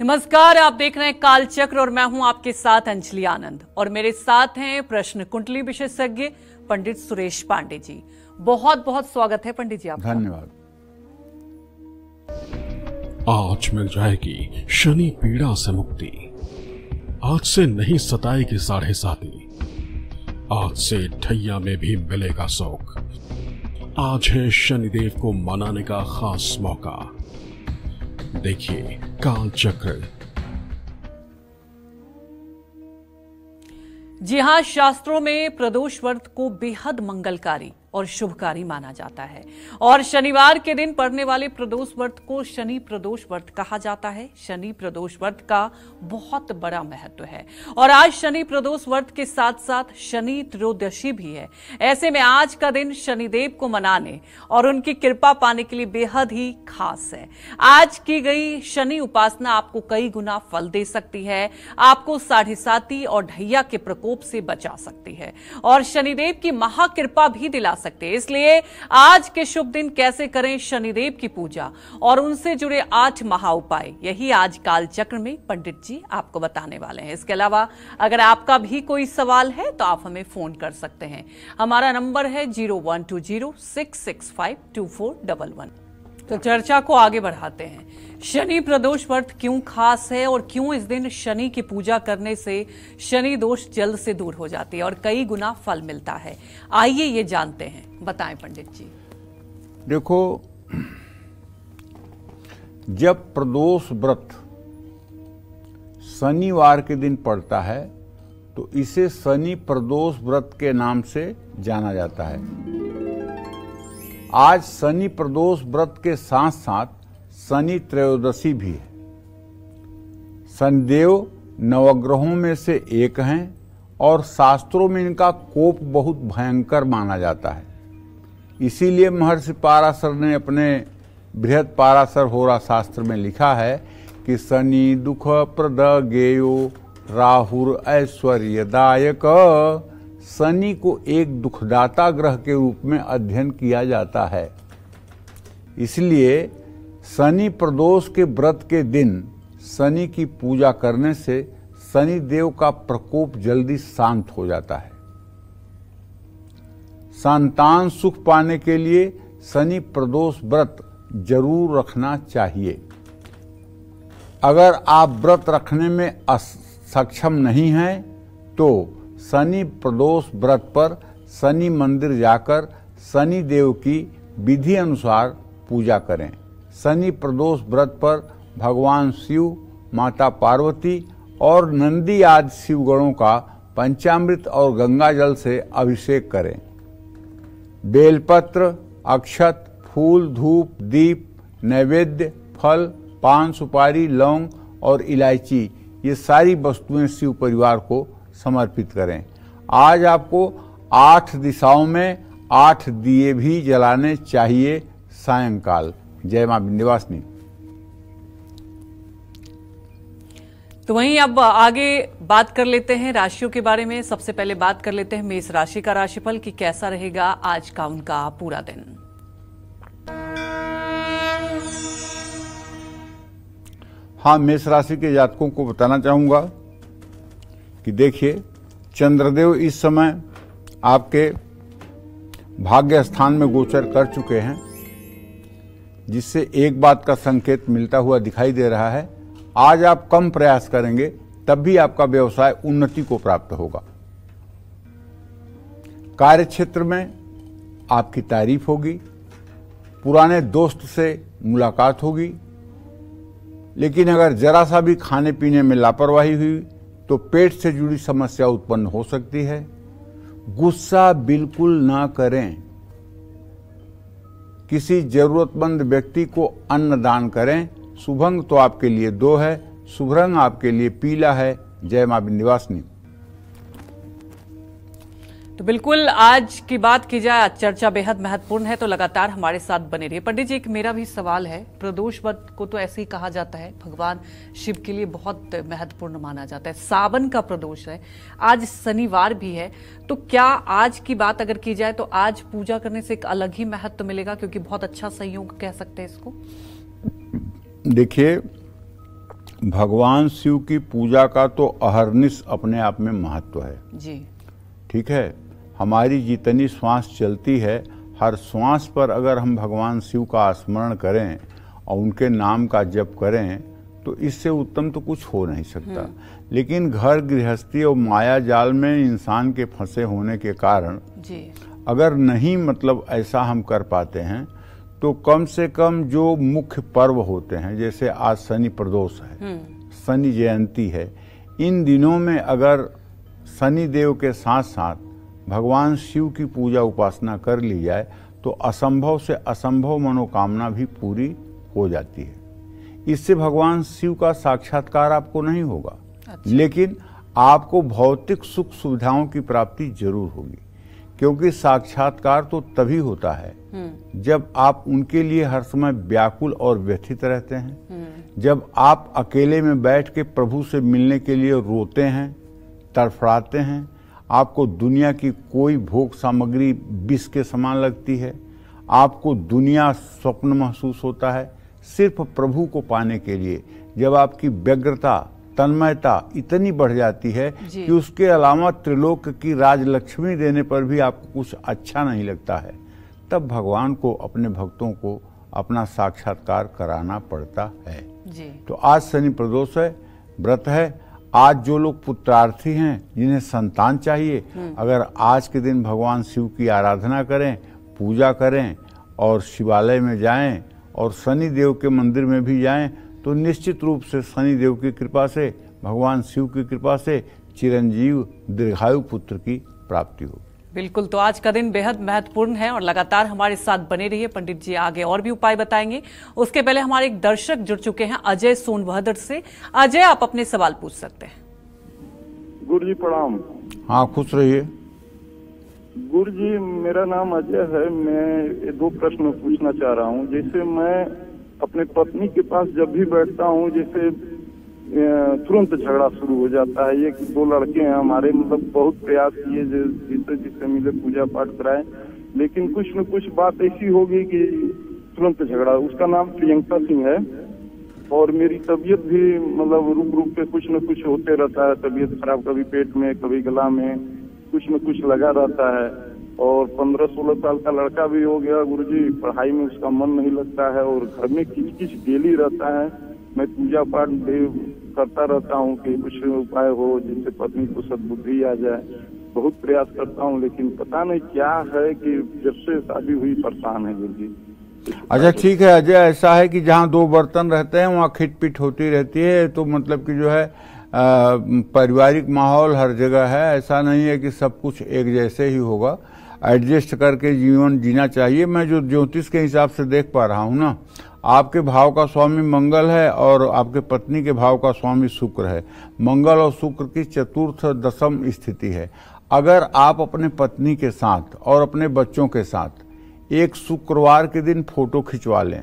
नमस्कार, आप देख रहे हैं कालचक्र और मैं हूं आपके साथ अंजलि आनंद और मेरे साथ हैं प्रश्न कुंडली विशेषज्ञ पंडित सुरेश पांडे जी। बहुत बहुत स्वागत है पंडित जी आपका। धन्यवाद। आज मिल जाएगी शनि पीड़ा से मुक्ति। आज से नहीं सताएगी साढ़े साती। आज से ठैया में भी मिलेगा शौक। आज है शनिदेव को मनाने का खास मौका। देखिए कालचक्र। जी हां, शास्त्रों में प्रदोष व्रत को बेहद मंगलकारी और शुभकारी माना जाता है और शनिवार के दिन पड़ने वाले प्रदोष व्रत को शनि प्रदोष व्रत कहा जाता है। शनि प्रदोष व्रत का बहुत बड़ा महत्व है और आज शनि प्रदोष व्रत के साथ साथ शनि त्रयोदशी भी है। ऐसे में आज का दिन शनिदेव को मनाने और उनकी कृपा पाने के लिए बेहद ही खास है। आज की गई शनि उपासना आपको कई गुना फल दे सकती है, आपको साढ़े साती और ढैया के प्रकोप से बचा सकती है और शनिदेव की महाकृपा भी दिला सकते हैं। इसलिए आज के शुभ दिन कैसे करें शनिदेव की पूजा और उनसे जुड़े 8 महा उपाय, यही आज कालचक्र में पंडित जी आपको बताने वाले हैं। इसके अलावा अगर आपका भी कोई सवाल है तो आप हमें फोन कर सकते हैं। हमारा नंबर है 0120665241। तो चर्चा को आगे बढ़ाते हैं। शनि प्रदोष व्रत क्यों खास है और क्यों इस दिन शनि की पूजा करने से शनि दोष जल्द से दूर हो जाती है और कई गुना फल मिलता है, आइए ये जानते हैं। बताएं पंडित जी। देखो, जब प्रदोष व्रत शनिवार के दिन पड़ता है तो इसे शनि प्रदोष व्रत के नाम से जाना जाता है। आज शनि प्रदोष व्रत के साथ साथ शनि त्रयोदशी भी है। शनिदेव नवग्रहों में से एक हैं और शास्त्रों में इनका कोप बहुत भयंकर माना जाता है। इसीलिए महर्षि पाराशर ने अपने बृहद पाराशर होरा शास्त्र में लिखा है कि शनि दुख प्रद गेयो राहुर ऐश्वर्यदायक। शनि को एक दुखदाता ग्रह के रूप में अध्ययन किया जाता है। इसलिए शनि प्रदोष के व्रत के दिन शनि की पूजा करने से शनि देव का प्रकोप जल्दी शांत हो जाता है। संतान सुख पाने के लिए शनि प्रदोष व्रत जरूर रखना चाहिए। अगर आप व्रत रखने में सक्षम नहीं हैं तो शनि प्रदोष व्रत पर शनि मंदिर जाकर शनि देव की विधि अनुसार पूजा करें। शनि प्रदोष व्रत पर भगवान शिव, माता पार्वती और नंदी आदि शिवगणों का पंचामृत और गंगा जल से अभिषेक करें। बेलपत्र, अक्षत, फूल, धूप, दीप, नैवेद्य, फल, पान, सुपारी, लौंग और इलायची, ये सारी वस्तुएं शिव परिवार को समर्पित करें। आज आपको 8 दिशाओं में 8 दिए भी जलाने चाहिए सायंकाल। जय मां विंध्यवासिनी। तो वहीं अब आगे बात कर लेते हैं राशियों के बारे में। सबसे पहले बात कर लेते हैं मेष राशि का राशिफल कि कैसा रहेगा आज का उनका पूरा दिन। हाँ, मेष राशि के जातकों को बताना चाहूंगा कि देखिए, चंद्रदेव इस समय आपके भाग्य स्थान में गोचर कर चुके हैं, जिससे एक बात का संकेत मिलता हुआ दिखाई दे रहा है। आज आप कम प्रयास करेंगे तब भी आपका व्यवसाय उन्नति को प्राप्त होगा। कार्य क्षेत्र में आपकी तारीफ होगी, पुराने दोस्त से मुलाकात होगी। लेकिन अगर जरा सा भी खाने पीने में लापरवाही हुई तो पेट से जुड़ी समस्या उत्पन्न हो सकती है। गुस्सा बिल्कुल ना करें। किसी जरूरतमंद व्यक्ति को अन्न दान करें। शुभ अंक तो आपके लिए 2 है, शुभ रंग आपके लिए पीला है। जय मां विंध्यवासिनी। तो बिल्कुल आज की बात की जाए, चर्चा बेहद महत्वपूर्ण है, तो लगातार हमारे साथ बने रहिए। पंडित जी, एक मेरा भी सवाल है। प्रदोष व्रत को तो ऐसे ही कहा जाता है, भगवान शिव के लिए बहुत महत्वपूर्ण माना जाता है। सावन का प्रदोष है, आज शनिवार भी है, तो क्या आज की बात अगर की जाए तो आज पूजा करने से एक अलग ही महत्व मिलेगा, क्योंकि बहुत अच्छा संयोग कह सकते हैं इसको। देखिए, भगवान शिव की पूजा का तो अहरनिश अपने आप में महत्व है जी। ठीक है, हमारी जितनी श्वास चलती है, हर श्वास पर अगर हम भगवान शिव का स्मरण करें और उनके नाम का जप करें तो इससे उत्तम तो कुछ हो नहीं सकता। लेकिन घर गृहस्थी और माया जाल में इंसान के फंसे होने के कारण जी। अगर नहीं मतलब ऐसा हम कर पाते हैं तो कम से कम जो मुख्य पर्व होते हैं, जैसे आज शनि प्रदोष है, शनि जयंती है, इन दिनों में अगर शनि देव के साथ साथ भगवान शिव की पूजा उपासना कर ली जाए तो असंभव से असंभव मनोकामना भी पूरी हो जाती है। इससे भगवान शिव का साक्षात्कार आपको नहीं होगा, लेकिन आपको भौतिक सुख सुविधाओं की प्राप्ति जरूर होगी, क्योंकि साक्षात्कार तो तभी होता है जब आप उनके लिए हर समय व्याकुल और व्यथित रहते हैं, जब आप अकेले में बैठ के प्रभु से मिलने के लिए रोते हैं, तड़फड़ाते हैं, आपको दुनिया की कोई भोग सामग्री विष के समान लगती है, आपको दुनिया स्वप्न महसूस होता है, सिर्फ प्रभु को पाने के लिए जब आपकी व्यग्रता तन्मयता इतनी बढ़ जाती है कि उसके अलावा त्रिलोक की राजलक्ष्मी देने पर भी आपको कुछ अच्छा नहीं लगता है, तब भगवान को अपने भक्तों को अपना साक्षात्कार कराना पड़ता है जी। तो आज शनि प्रदोष है, व्रत है। आज जो लोग पुत्रार्थी हैं, जिन्हें संतान चाहिए, अगर आज के दिन भगवान शिव की आराधना करें, पूजा करें और शिवालय में जाएं और शनि देव के मंदिर में भी जाएं तो निश्चित रूप से शनि देव की कृपा से, भगवान शिव की कृपा से चिरंजीव दीर्घायु पुत्र की प्राप्ति होगी। बिल्कुल, तो आज का दिन बेहद महत्वपूर्ण है और लगातार हमारे साथ बने रहिए। पंडित जी आगे और भी उपाय बताएंगे। उसके पहले हमारे एक दर्शक जुड़ चुके हैं अजय सोनभद्र से। अजय, आप अपने सवाल पूछ सकते हैं। गुरु जी प्रणाम। हाँ, खुश रहिए। गुरु जी, मेरा नाम अजय है। मैं 2 प्रश्न पूछना चाह रहा हूँ। जैसे मैं अपने पत्नी के पास जब भी बैठता हूँ, जैसे तुरंत झगड़ा शुरू हो जाता है। ये 2 लड़के हैं हमारे, मतलब बहुत प्रयास किए जिससे मिले पूजा पाठ कराए, लेकिन कुछ न कुछ बात ऐसी होगी कि तुरंत झगड़ा। उसका नाम प्रियंका सिंह है और मेरी तबीयत भी मतलब रुक रुक के कुछ न कुछ होते रहता है। तबीयत खराब, कभी पेट में, कभी गला में, कुछ न कुछ लगा रहता है। और 15-16 साल का लड़का भी हो गया गुरुजी। पढ़ाई में उसका मन नहीं लगता है और घर में किच-किच डेली रहता है। मैं पूजा पाठ करता रहता हूँ कि कुछ उपाय हो जिससे पत्नी को सद्बुद्धि आ जाए। बहुत प्रयास करता हूँ, लेकिन पता नहीं क्या है कि जब से शादी हुई परेशान है गुरुजी। अच्छा, ठीक है अजय, ऐसा है कि जहाँ 2 बर्तन रहते हैं वहाँ खिटपिट होती रहती है, तो मतलब कि जो है पारिवारिक माहौल हर जगह है। ऐसा नहीं है कि सब कुछ एक जैसे ही होगा, एडजस्ट करके जीवन जीना चाहिए। मैं जो ज्योतिष के हिसाब से देख पा रहा हूँ ना, आपके भाव का स्वामी मंगल है और आपके पत्नी के भाव का स्वामी शुक्र है। मंगल और शुक्र की चतुर्थ दशम स्थिति है। अगर आप अपने पत्नी के साथ और अपने बच्चों के साथ एक शुक्रवार के दिन फोटो खिंचवा लें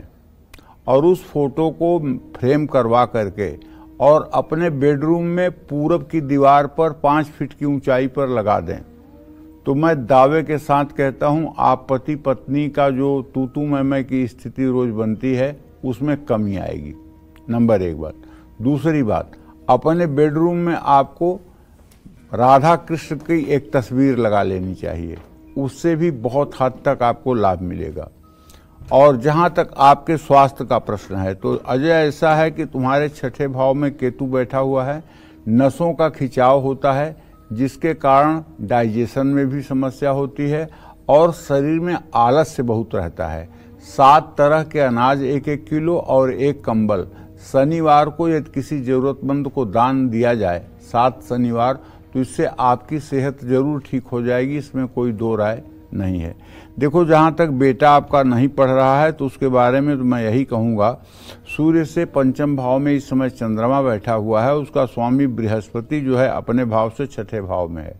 और उस फोटो को फ्रेम करवा करके और अपने बेडरूम में पूरब की दीवार पर 5 फीट की ऊंचाई पर लगा दें, तो मैं दावे के साथ कहता हूं आप पति पत्नी का जो तू मैं की स्थिति रोज बनती है उसमें कमी आएगी। नंबर 1 बात। दूसरी बात, अपने बेडरूम में आपको राधा कृष्ण की एक तस्वीर लगा लेनी चाहिए, उससे भी बहुत हद तक आपको लाभ मिलेगा। और जहां तक आपके स्वास्थ्य का प्रश्न है, तो अजय ऐसा है कि तुम्हारे 6ठे भाव में केतु बैठा हुआ है, नसों का खिंचाव होता है जिसके कारण डाइजेशन में भी समस्या होती है और शरीर में आलस्य बहुत रहता है। 7 तरह के अनाज 1-1 किलो और 1 कंबल शनिवार को यदि किसी जरूरतमंद को दान दिया जाए, 7 शनिवार, तो इससे आपकी सेहत जरूर ठीक हो जाएगी, इसमें कोई 2 राय नहीं है। देखो, जहां तक बेटा आपका नहीं पढ़ रहा है तो उसके बारे में तो मैं यही कहूंगा, सूर्य से 5म भाव में इस समय चंद्रमा बैठा हुआ है, उसका स्वामी बृहस्पति जो है अपने भाव से 6ठे भाव में है।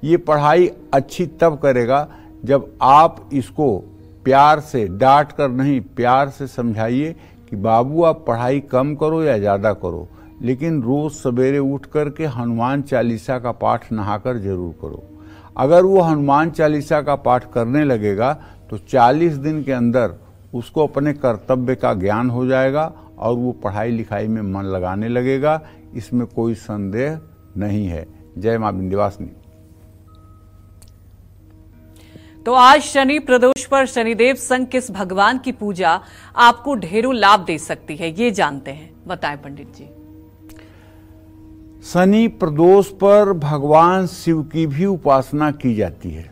ये पढ़ाई अच्छी तब करेगा जब आप इसको प्यार से, डांट कर नहीं, प्यार से समझाइए कि बाबू आप पढ़ाई कम करो या ज्यादा करो, लेकिन रोज सवेरे उठ करके हनुमान चालीसा का पाठ नहाकर जरूर करो। अगर वो हनुमान चालीसा का पाठ करने लगेगा तो 40 दिन के अंदर उसको अपने कर्तव्य का ज्ञान हो जाएगा और वो पढ़ाई लिखाई में मन लगाने लगेगा, इसमें कोई संदेह नहीं है। जय मां विंध्यवासिनी। तो आज शनि प्रदोष पर शनिदेव संग किस भगवान की पूजा आपको ढेरों लाभ दे सकती है, ये जानते हैं, बताएं पंडित जी। शनि प्रदोष पर भगवान शिव की भी उपासना की जाती है।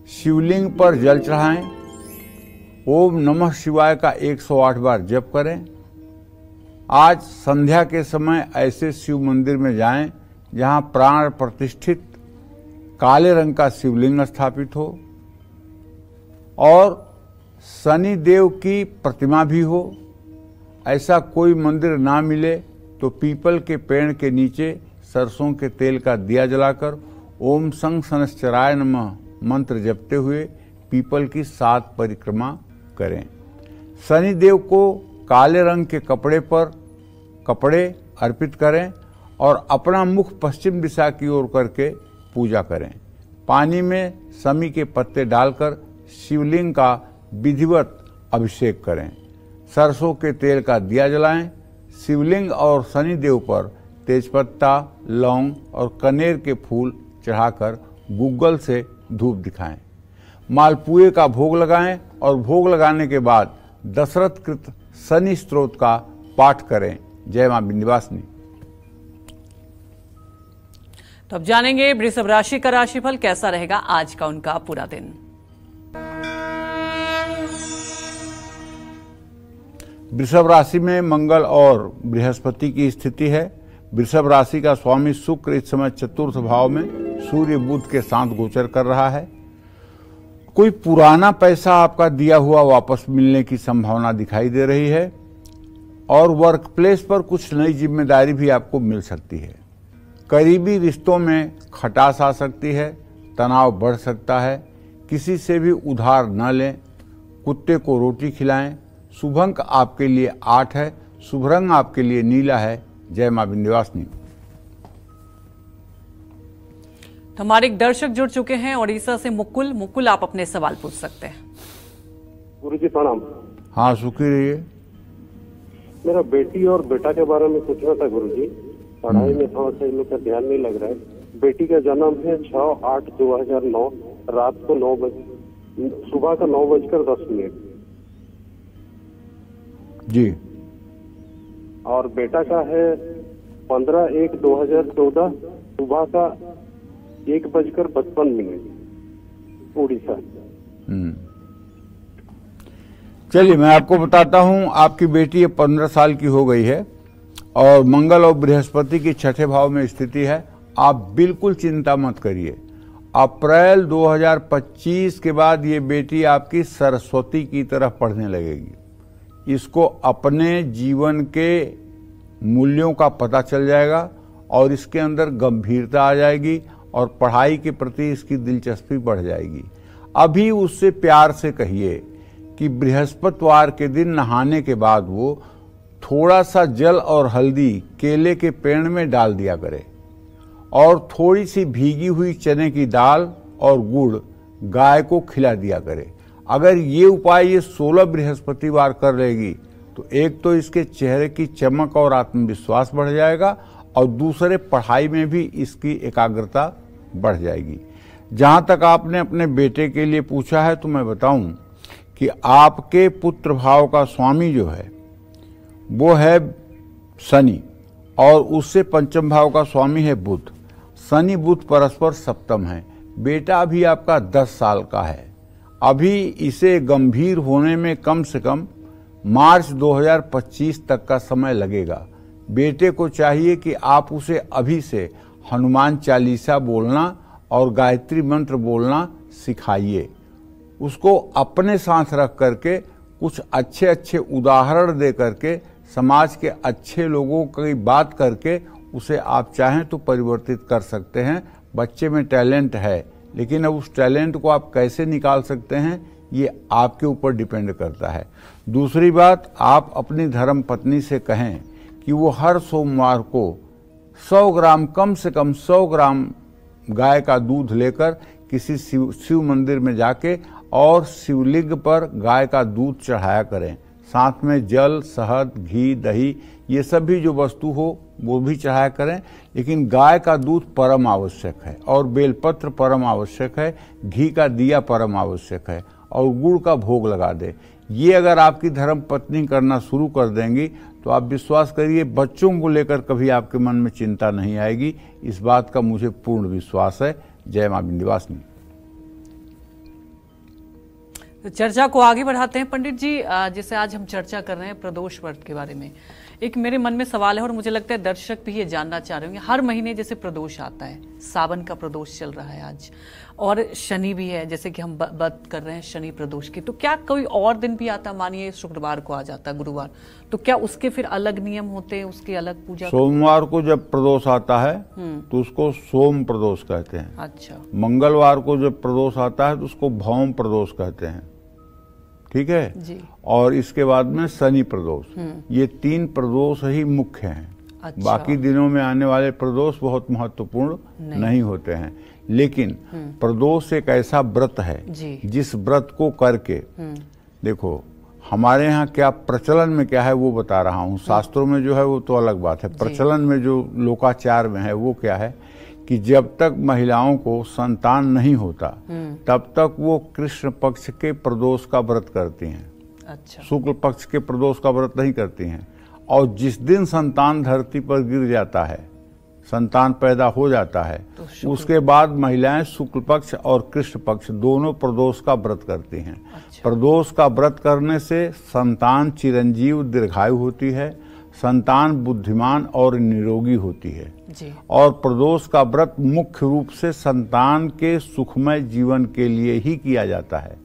शिवलिंग पर जल चढ़ाएं, ओम नमः शिवाय का 108 बार जप करें। आज संध्या के समय ऐसे शिव मंदिर में जाएं जहां प्राण प्रतिष्ठित काले रंग का शिवलिंग स्थापित हो और शनि देव की प्रतिमा भी हो। ऐसा कोई मंदिर ना मिले तो पीपल के पेड़ के नीचे सरसों के तेल का दिया जलाकर ओम संग शनश्चराय नमः मंत्र जपते हुए पीपल की 7 परिक्रमा करें। शनि देव को काले रंग के कपड़े अर्पित करें और अपना मुख पश्चिम दिशा की ओर करके पूजा करें। पानी में शमी के पत्ते डालकर शिवलिंग का विधिवत अभिषेक करें। सरसों के तेल का दिया जलाएं। शिवलिंग और शनि देव पर तेजपत्ता, लौंग और कनेर के फूल चढ़ाकर गूगल से धूप दिखाएं। मालपुए का भोग लगाएं और भोग लगाने के बाद दशरथ कृत शनि स्तोत्र का पाठ करें। जय मां विंध्यवासिनी। तो अब जानेंगे वृषभ राशि का राशिफल कैसा रहेगा आज का उनका पूरा दिन। वृषभ राशि में मंगल और बृहस्पति की स्थिति है। वृषभ राशि का स्वामी शुक्र इस समय चतुर्थ भाव में सूर्य बुध के साथ गोचर कर रहा है। कोई पुराना पैसा आपका दिया हुआ वापस मिलने की संभावना दिखाई दे रही है और वर्क प्लेस पर कुछ नई जिम्मेदारी भी आपको मिल सकती है। करीबी रिश्तों में खटास आ सकती है, तनाव बढ़ सकता है। किसी से भी उधार न लें। कुत्ते को रोटी खिलाएं। शुभ अंक आपके लिए 8 है। शुभ रंग आपके लिए नीला है। जय मां विंध्यवासिनी। तो हमारे एक दर्शक जुड़ चुके हैं ओडिशा से, मुकुल आप अपने सवाल पूछ सकते हैं। गुरुजी प्रणाम। हाँ, सुखी रहिए। मेरा बेटी और बेटा के बारे में पूछना था गुरुजी। पढ़ाई में थोड़ा सा इन लोग का ध्यान नहीं लग रहा है। बेटी का जन्म है 6/8/2009 रात को 9 बजे, सुबह का 9:10 जी। और बेटा का है 15/1/2014 सुबह का 1:55 उड़ीसा। चलिए मैं आपको बताता हूं। आपकी बेटी 15 साल की हो गई है और मंगल और बृहस्पति की 6ठे भाव में स्थिति है। आप बिल्कुल चिंता मत करिए। अप्रैल 2025 के बाद ये बेटी आपकी सरस्वती की तरफ पढ़ने लगेगी। इसको अपने जीवन के मूल्यों का पता चल जाएगा और इसके अंदर गंभीरता आ जाएगी और पढ़ाई के प्रति इसकी दिलचस्पी बढ़ जाएगी। अभी उससे प्यार से कहिए कि बृहस्पतिवार के दिन नहाने के बाद वो थोड़ा सा जल और हल्दी केले के पेड़ में डाल दिया करे और थोड़ी सी भीगी हुई चने की दाल और गुड़ गाय को खिला दिया करे। अगर ये उपाय ये 16 बृहस्पतिवार कर लेगी तो एक तो इसके चेहरे की चमक और आत्मविश्वास बढ़ जाएगा और दूसरे पढ़ाई में भी इसकी एकाग्रता बढ़ जाएगी। जहां तक आपने अपने बेटे के लिए पूछा है तो मैं बताऊं कि आपके पुत्र भाव का स्वामी जो है वो है शनि और उससे पंचम भाव का स्वामी है बुध। शनि बुध परस्पर सप्तम है। बेटा अभी आपका 10 साल का है। अभी इसे गंभीर होने में कम से कम मार्च 2025 तक का समय लगेगा। बेटे को चाहिए कि आप उसे अभी से हनुमान चालीसा बोलना और गायत्री मंत्र बोलना सिखाइए। उसको अपने साथ रख करके कुछ अच्छे अच्छे उदाहरण दे करके समाज के अच्छे लोगों की बात करके उसे आप चाहें तो परिवर्तित कर सकते हैं। बच्चे में टैलेंट है लेकिन अब उस टैलेंट को आप कैसे निकाल सकते हैं ये आपके ऊपर डिपेंड करता है। दूसरी बात, आप अपनी धर्म पत्नी से कहें कि वो हर सोमवार को 100 ग्राम कम से कम 100 ग्राम गाय का दूध लेकर किसी शिव मंदिर में जाके और शिवलिंग पर गाय का दूध चढ़ाया करें। साथ में जल, शहद, घी, दही ये सब भी जो वस्तु हो वो भी चढ़ाया करें। लेकिन गाय का दूध परम आवश्यक है और बेलपत्र परम आवश्यक है, घी का दिया परम आवश्यक है और गुड़ का भोग लगा दे। ये अगर आपकी धर्म पत्नी करना शुरू कर देंगी तो आप विश्वास करिए बच्चों को लेकर कभी आपके मन में चिंता नहीं आएगी। इस बात का मुझे पूर्ण विश्वास है। जय मां विंध्यवासिनी। तो चर्चा को आगे बढ़ाते हैं पंडित जी। जैसे आज हम चर्चा कर रहे हैं प्रदोष व्रत के बारे में, एक मेरे मन में सवाल है और मुझे लगता है दर्शक भी ये जानना चाह रहे होंगे। हर महीने जैसे प्रदोष आता है, सावन का प्रदोष चल रहा है आज, और शनि भी है, जैसे कि हम बात कर रहे हैं शनि प्रदोष की, तो क्या कोई और दिन भी आता, मानिए शुक्रवार को आ जाता, गुरुवार, तो क्या उसके फिर अलग नियम होते हैं, उसकी अलग पूजा? सोमवार को जब प्रदोष आता है तो उसको सोम प्रदोष कहते हैं। अच्छा। मंगलवार को जब प्रदोष आता है तो उसको भौम प्रदोष कहते हैं, ठीक है जी। और इसके बाद में शनि प्रदोष। ये 3 प्रदोष ही मुख्य हैं। अच्छा। बाकी दिनों में आने वाले प्रदोष बहुत महत्वपूर्ण नहीं होते हैं। लेकिन प्रदोष एक ऐसा व्रत है जिस व्रत को करके, देखो हमारे यहाँ क्या प्रचलन में क्या है वो बता रहा हूँ, शास्त्रों में जो है वो तो अलग बात है, प्रचलन में जो लोकाचार में है वो क्या है कि जब तक महिलाओं को संतान नहीं होता तब तक वो कृष्ण पक्ष के प्रदोष का व्रत करती हैं। अच्छा। शुक्ल पक्ष के प्रदोष का व्रत नहीं करती हैं। और जिस दिन संतान धरती पर गिर जाता है, संतान पैदा हो जाता है, तो उसके बाद महिलाएं शुक्ल पक्ष और कृष्ण पक्ष दोनों प्रदोष का व्रत करती हैं। अच्छा। प्रदोष का व्रत करने से संतान चिरंजीव दीर्घायु होती है, संतान बुद्धिमान और निरोगी होती है जी। और प्रदोष का व्रत मुख्य रूप से संतान के सुखमय जीवन के लिए ही किया जाता है।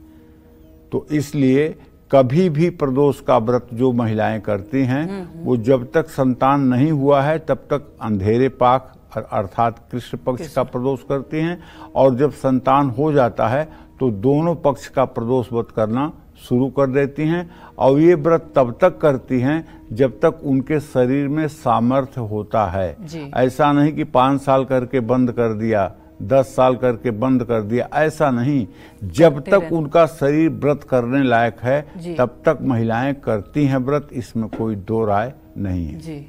तो इसलिए कभी भी प्रदोष का व्रत जो महिलाएं करती हैं वो जब तक संतान नहीं हुआ है तब तक अंधेरे पाक अर्थात कृष्ण पक्ष का प्रदोष करती हैं, और जब संतान हो जाता है तो दोनों पक्ष का प्रदोष व्रत करना शुरू कर देती हैं। और ये व्रत तब तक करती हैं जब तक उनके शरीर में सामर्थ्य होता है। ऐसा नहीं कि 5 साल करके बंद कर दिया, 10 साल करके बंद कर दिया, ऐसा नहीं। जब तक उनका शरीर व्रत करने लायक है तब तक महिलाएं करती हैं व्रत, इसमें कोई दो राय नहीं है जी।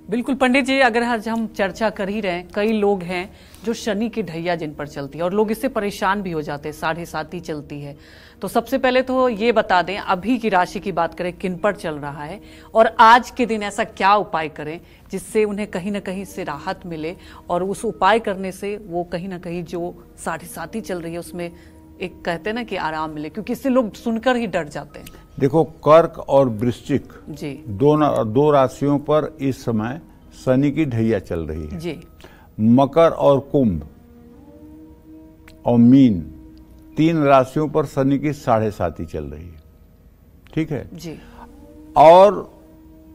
बिल्कुल पंडित जी, अगर आज हम चर्चा कर ही रहे हैं, कई लोग हैं जो शनि की ढैया जिन पर चलती है और लोग इससे परेशान भी हो जाते हैं, 7.5 चलती है, तो सबसे पहले तो ये बता दें अभी की राशि की बात करें किन पर चल रहा है और आज के दिन ऐसा क्या उपाय करें जिससे उन्हें कहीं ना कहीं से राहत मिले और उस उपाय करने से वो कहीं ना कहीं जो 7.5 चल रही है उसमें एक कहते हैं ना कि आराम मिले, क्योंकि इससे लोग सुनकर ही डर जाते हैं। देखो कर्क और वृश्चिक जी दो राशियों पर इस समय शनि की ढैया चल रही है जी। मकर और कुंभ और मीन 3 राशियों पर शनि की 7.5 चल रही है, ठीक है जी। और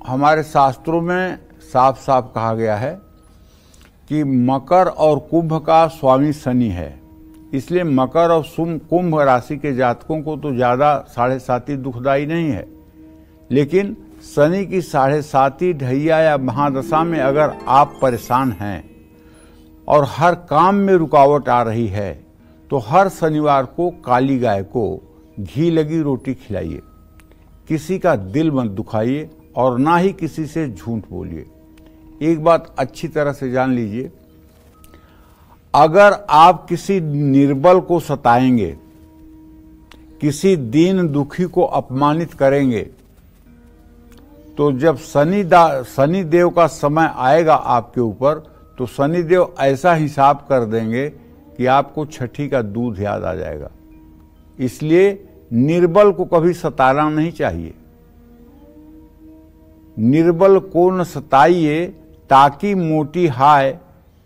हमारे शास्त्रों में साफ साफ कहा गया है कि मकर और कुंभ का स्वामी शनि है, इसलिए मकर और कुंभ राशि के जातकों को तो ज्यादा 7.5 दुखदाई नहीं है। लेकिन शनि की 7.5 ढैया या महादशा में अगर आप परेशान हैं और हर काम में रुकावट आ रही है तो हर शनिवार को काली गाय को घी लगी रोटी खिलाइए, किसी का दिल मत दुखाइए और ना ही किसी से झूठ बोलिए। एक बात अच्छी तरह से जान लीजिए, अगर आप किसी निर्बल को सताएंगे, किसी दीन दुखी को अपमानित करेंगे, तो जब शनि देव का समय आएगा आपके ऊपर तो शनि देव ऐसा हिसाब कर देंगे कि आपको छठी का दूध याद आ जाएगा। इसलिए निर्बल को कभी सताना नहीं चाहिए। निर्बल को न सताइए ताकि मोटी हाय,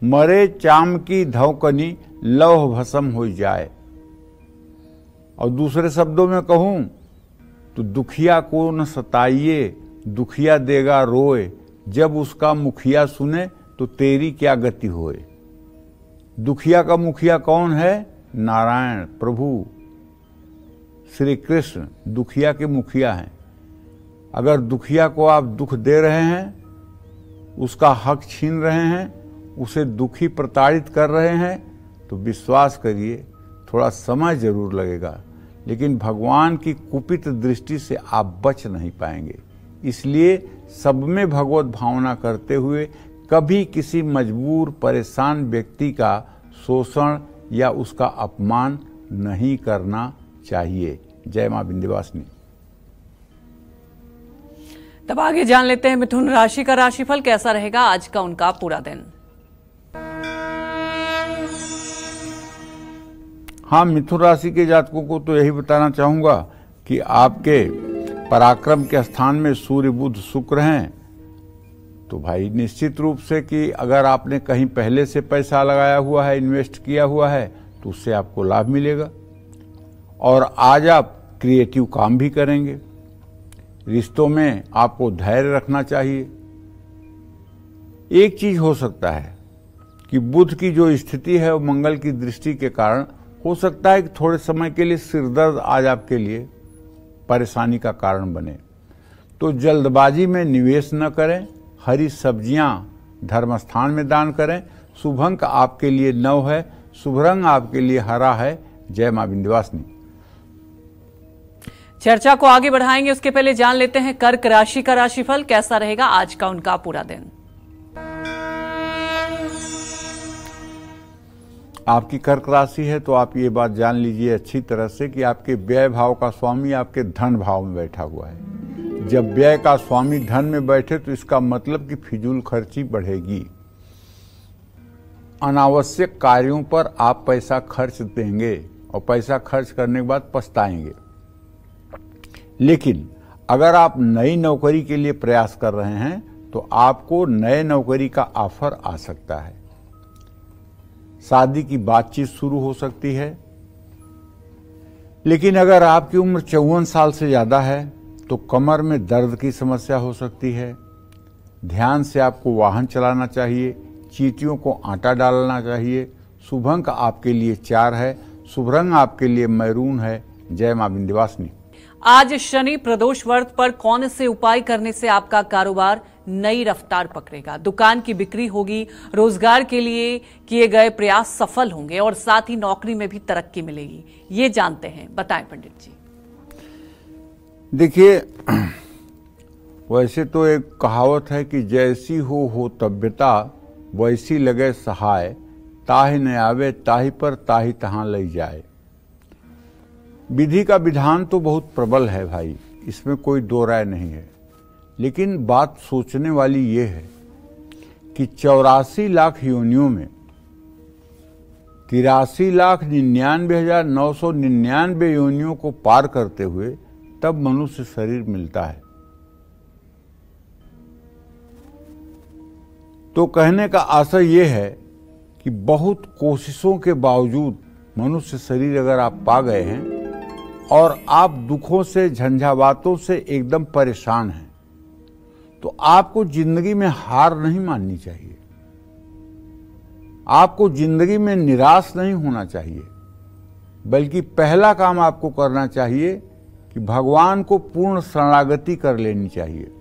मरे चाम की धौकनी लौह भस्म हो जाए। और दूसरे शब्दों में कहूं तो दुखिया को न सताइए, दुखिया देगा रोए, जब उसका मुखिया सुने तो तेरी क्या गति होए। दुखिया का मुखिया कौन है? नारायण प्रभु श्री कृष्ण दुखिया के मुखिया हैं। अगर दुखिया को आप दुख दे रहे हैं, उसका हक छीन रहे हैं, उसे दुखी प्रताड़ित कर रहे हैं, तो विश्वास करिए थोड़ा समय जरूर लगेगा, लेकिन भगवान की कुपित दृष्टि से आप बच नहीं पाएंगे। इसलिए सब में भगवत भावना करते हुए कभी किसी मजबूर परेशान व्यक्ति का शोषण या उसका अपमान नहीं करना चाहिए। जय मां विंध्यवासिनी। तब आगे जान लेते हैं मिथुन राशि का राशिफल कैसा रहेगा आज का उनका पूरा दिन। हाँ, मिथुन राशि के जातकों को तो यही बताना चाहूंगा कि आपके पराक्रम के स्थान में सूर्य बुध शुक्र हैं, तो भाई निश्चित रूप से कि अगर आपने कहीं पहले से पैसा लगाया हुआ है, इन्वेस्ट किया हुआ है, तो उससे आपको लाभ मिलेगा। और आज आप क्रिएटिव काम भी करेंगे। रिश्तों में आपको धैर्य रखना चाहिए। एक चीज हो सकता है कि बुध की जो स्थिति है वो मंगल की दृष्टि के कारण हो सकता है कि थोड़े समय के लिए सिरदर्द आज आपके लिए परेशानी का कारण बने, तो जल्दबाजी में निवेश न करें। हरी सब्जियां धर्मस्थान में दान करें। शुभ अंक आपके लिए 9 है। शुभ रंग आपके लिए हरा है। जय मां विंध्यवासिनी। चर्चा को आगे बढ़ाएंगे उसके पहले जान लेते हैं कर्क राशि का राशिफल कैसा रहेगा आज का उनका पूरा दिन। आपकी कर्क राशि है तो आप ये बात जान लीजिए अच्छी तरह से कि आपके व्यय भाव का स्वामी आपके धन भाव में बैठा हुआ है। जब व्यय का स्वामी धन में बैठे तो इसका मतलब कि फिजूल खर्ची बढ़ेगी। अनावश्यक कार्यों पर आप पैसा खर्च देंगे और पैसा खर्च करने के बाद पछताएंगे। लेकिन अगर आप नई नौकरी के लिए प्रयास कर रहे हैं तो आपको नए नौकरी का ऑफर आ सकता है। शादी की बातचीत शुरू हो सकती है। लेकिन अगर आपकी उम्र 54 साल से ज्यादा है तो कमर में दर्द की समस्या हो सकती है। ध्यान से आपको वाहन चलाना चाहिए। चींटियों को आटा डालना चाहिए। शुभ अंक आपके लिए 4 है। शुभ रंग आपके लिए मैरून है। जय मां विंध्यवासिनी। आज शनि प्रदोष व्रत पर कौन से उपाय करने से आपका कारोबार नई रफ्तार पकड़ेगा, दुकान की बिक्री होगी, रोजगार के लिए किए गए प्रयास सफल होंगे और साथ ही नौकरी में भी तरक्की मिलेगी, ये जानते हैं, बताएं पंडित जी। देखिए, वैसे तो एक कहावत है कि जैसी हो तब्यता वैसी लगे सहाय, ताहि न आवे ताहि पर ताहि तहां लई जाए। विधि का विधान तो बहुत प्रबल है भाई, इसमें कोई दो राय नहीं है। लेकिन बात सोचने वाली ये है कि 84 लाख योनियों में 83,99,999 योनियों को पार करते हुए तब मनुष्य शरीर मिलता है। तो कहने का आशय ये है कि बहुत कोशिशों के बावजूद मनुष्य शरीर अगर आप पा गए हैं और आप दुखों से, झंझावातों से एकदम परेशान हैं, तो आपको जिंदगी में हार नहीं माननी चाहिए। आपको जिंदगी में निराश नहीं होना चाहिए, बल्कि पहला काम आपको करना चाहिए कि भगवान को पूर्ण शरणागति कर लेनी चाहिए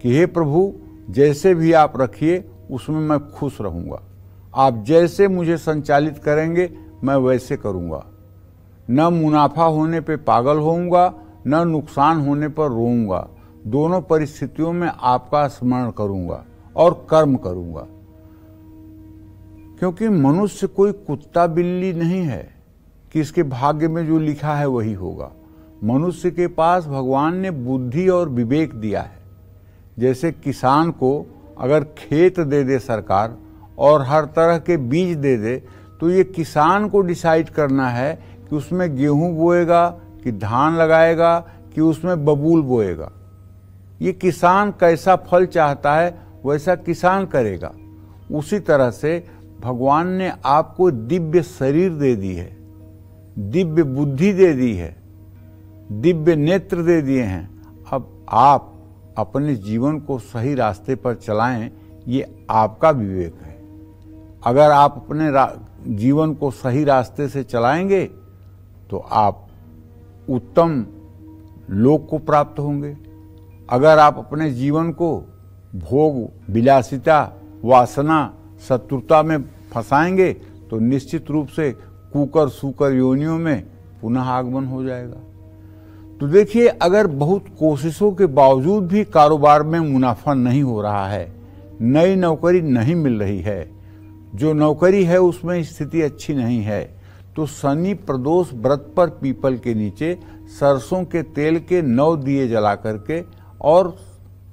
कि हे प्रभु, जैसे भी आप रखिए उसमें मैं खुश रहूंगा। आप जैसे मुझे संचालित करेंगे मैं वैसे करूंगा। न मुनाफा होने पे पागल होऊंगा, न नुकसान होने पर रोऊंगा। दोनों परिस्थितियों में आपका स्मरण करूंगा और कर्म करूंगा। क्योंकि मनुष्य कोई कुत्ता बिल्ली नहीं है कि इसके भाग्य में जो लिखा है वही होगा। मनुष्य के पास भगवान ने बुद्धि और विवेक दिया है। जैसे किसान को अगर खेत दे दे सरकार और हर तरह के बीज दे दे, तो ये किसान को डिसाइड करना है कि उसमें गेहूं बोएगा कि धान लगाएगा कि उसमें बबूल बोएगा। ये किसान कैसा फल चाहता है वैसा किसान करेगा। उसी तरह से भगवान ने आपको दिव्य शरीर दे दी है, दिव्य बुद्धि दे दी है, दिव्य नेत्र दे दिए हैं। अब आप अपने जीवन को सही रास्ते पर चलाएं, ये आपका विवेक है। अगर आप अपने जीवन को सही रास्ते से चलाएंगे तो आप उत्तम लोक को प्राप्त होंगे। अगर आप अपने जीवन को भोग, विलासिता, वासना, शत्रुता में फंसाएंगे तो निश्चित रूप से कुकर सूकर योनियों में पुनः आगमन हो जाएगा। तो देखिए, अगर बहुत कोशिशों के बावजूद भी कारोबार में मुनाफा नहीं हो रहा है, नई नौकरी नहीं मिल रही है, जो नौकरी है उसमें स्थिति अच्छी नहीं है, तो शनि प्रदोष व्रत पर पीपल के नीचे सरसों के तेल के 9 दिए जला करके और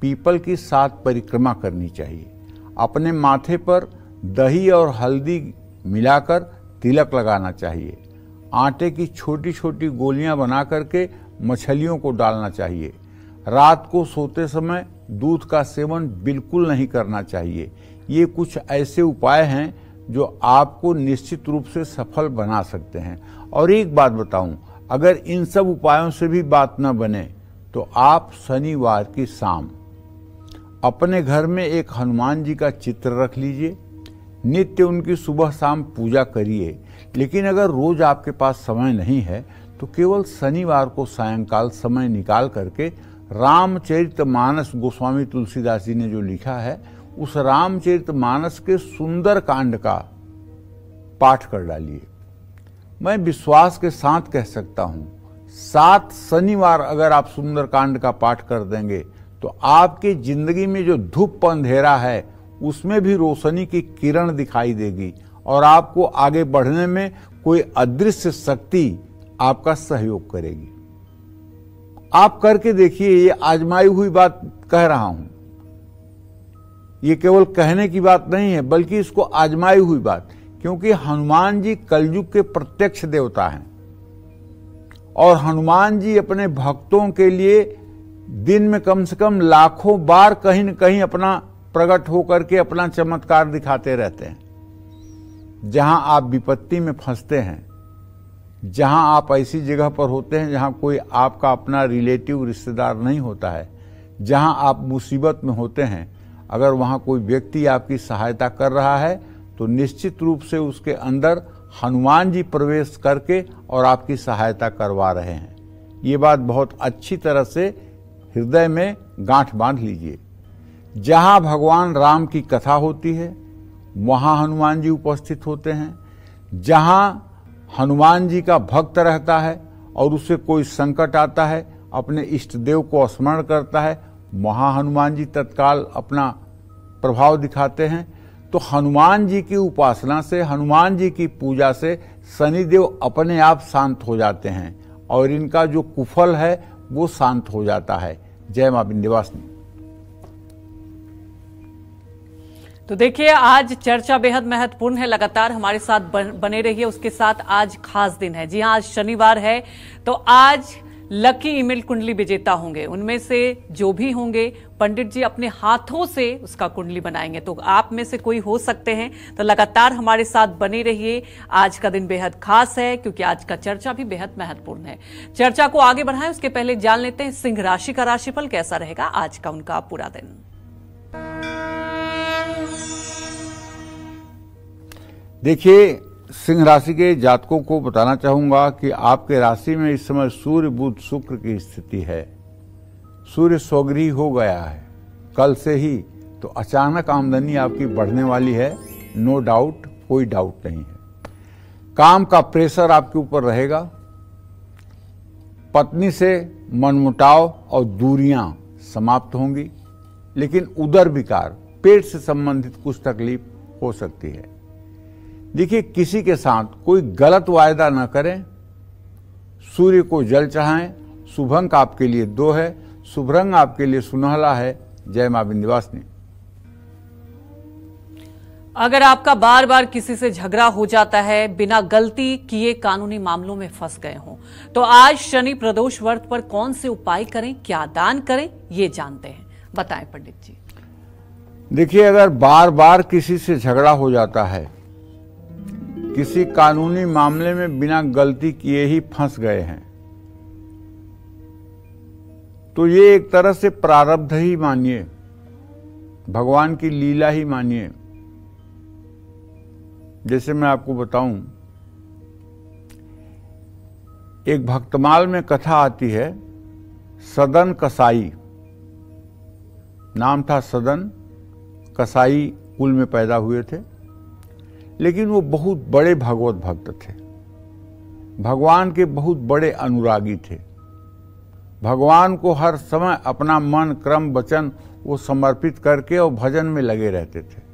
पीपल की 7 परिक्रमा करनी चाहिए। अपने माथे पर दही और हल्दी मिलाकर तिलक लगाना चाहिए। आटे की छोटी छोटी गोलियां बना करके मछलियों को डालना चाहिए। रात को सोते समय दूध का सेवन बिल्कुल नहीं करना चाहिए। ये कुछ ऐसे उपाय हैं जो आपको निश्चित रूप से सफल बना सकते हैं। और एक बात बताऊं, अगर इन सब उपायों से भी बात न बने तो आप शनिवार की शाम अपने घर में एक हनुमान जी का चित्र रख लीजिए। नित्य उनकी सुबह शाम पूजा करिए। लेकिन अगर रोज आपके पास समय नहीं है तो केवल शनिवार को सायंकाल समय निकाल करके रामचरितमानस गोस्वामी तुलसीदास जी ने जो लिखा है उस रामचरितमानस के सुंदर कांड का पाठ कर डालिए। मैं विश्वास के साथ कह सकता हूं 7 शनिवार अगर आप सुंदर कांड का पाठ कर देंगे तो आपकी जिंदगी में जो धूप अंधेरा है उसमें भी रोशनी की किरण दिखाई देगी और आपको आगे बढ़ने में कोई अदृश्य शक्ति आपका सहयोग करेगी। आप करके देखिए, ये आजमाई हुई बात कह रहा हूं, ये केवल कहने की बात नहीं है बल्कि इसको आजमाई हुई बात, क्योंकि हनुमान जी कलयुग के प्रत्यक्ष देवता हैं और हनुमान जी अपने भक्तों के लिए दिन में कम से कम लाखों बार कहीं न कहीं अपना प्रकट होकर के अपना चमत्कार दिखाते रहते हैं। जहां आप विपत्ति में फंसते हैं, जहां आप ऐसी जगह पर होते हैं जहां कोई आपका अपना रिलेटिव रिश्तेदार नहीं होता है, जहां आप मुसीबत में होते हैं, अगर वहां कोई व्यक्ति आपकी सहायता कर रहा है तो निश्चित रूप से उसके अंदर हनुमान जी प्रवेश करके और आपकी सहायता करवा रहे हैं। ये बात बहुत अच्छी तरह से हृदय में गांठ बांध लीजिए। जहां भगवान राम की कथा होती है वहां हनुमान जी उपस्थित होते हैं। जहां हनुमान जी का भक्त रहता है और उसे कोई संकट आता है, अपने इष्ट देव को स्मरण करता है, वहां हनुमान जी तत्काल अपना प्रभाव दिखाते हैं। तो हनुमान जी की उपासना से, हनुमान जी की पूजा से शनिदेव अपने आप शांत हो जाते हैं और इनका जो कुफल है वो शांत हो जाता है। जय मां विंध्यवासिनी। तो देखिए, आज चर्चा बेहद महत्वपूर्ण है। लगातार हमारे साथ बने रहिए। उसके साथ आज खास दिन है। जी हाँ, आज शनिवार है, तो आज लकी ईमेल कुंडली विजेता होंगे। उनमें से जो भी होंगे पंडित जी अपने हाथों से उसका कुंडली बनाएंगे। तो आप में से कोई हो सकते हैं, तो लगातार हमारे साथ बने रहिए। आज का दिन बेहद खास है क्योंकि आज का चर्चा भी बेहद महत्वपूर्ण है। चर्चा को आगे बढ़ाएं उसके पहले जान लेते हैं सिंह राशि का राशिफल कैसा रहेगा आज का उनका पूरा दिन। देखिए, सिंह राशि के जातकों को बताना चाहूंगा कि आपके राशि में इस समय सूर्य बुध शुक्र की स्थिति है। सूर्य स्वगृही हो गया है कल से ही, तो अचानक आमदनी आपकी बढ़ने वाली है। नो डाउट, कोई डाउट नहीं है। काम का प्रेशर आपके ऊपर रहेगा। पत्नी से मनमुटाव और दूरियां समाप्त होंगी, लेकिन उदर विकार, पेट से संबंधित कुछ तकलीफ हो सकती है। देखिए, किसी के साथ कोई गलत वायदा न करें। सूर्य को जल चढ़ाएं। शुभ अंक आपके लिए 2 है। शुभ रंग आपके लिए सुनहला है। जय मां विंध्यवासिनी। अगर आपका बार बार किसी से झगड़ा हो जाता है, बिना गलती किए कानूनी मामलों में फंस गए हों, तो आज शनि प्रदोष व्रत पर कौन से उपाय करें, क्या दान करें, ये जानते हैं। बताएं पंडित जी। देखिए, अगर बार बार किसी से झगड़ा हो जाता है, किसी कानूनी मामले में बिना गलती किए ही फंस गए हैं, तो ये एक तरह से प्रारब्ध ही मानिए, भगवान की लीला ही मानिए। जैसे मैं आपको बताऊं, एक भक्तमाल में कथा आती है, सदन कसाई नाम था। सदन कसाई कुल में पैदा हुए थे, लेकिन वो बहुत बड़े भगवत भक्त थे। भगवान के बहुत बड़े अनुरागी थे। भगवान को हर समय अपना मन, क्रम, वचन वो समर्पित करके और भजन में लगे रहते थे।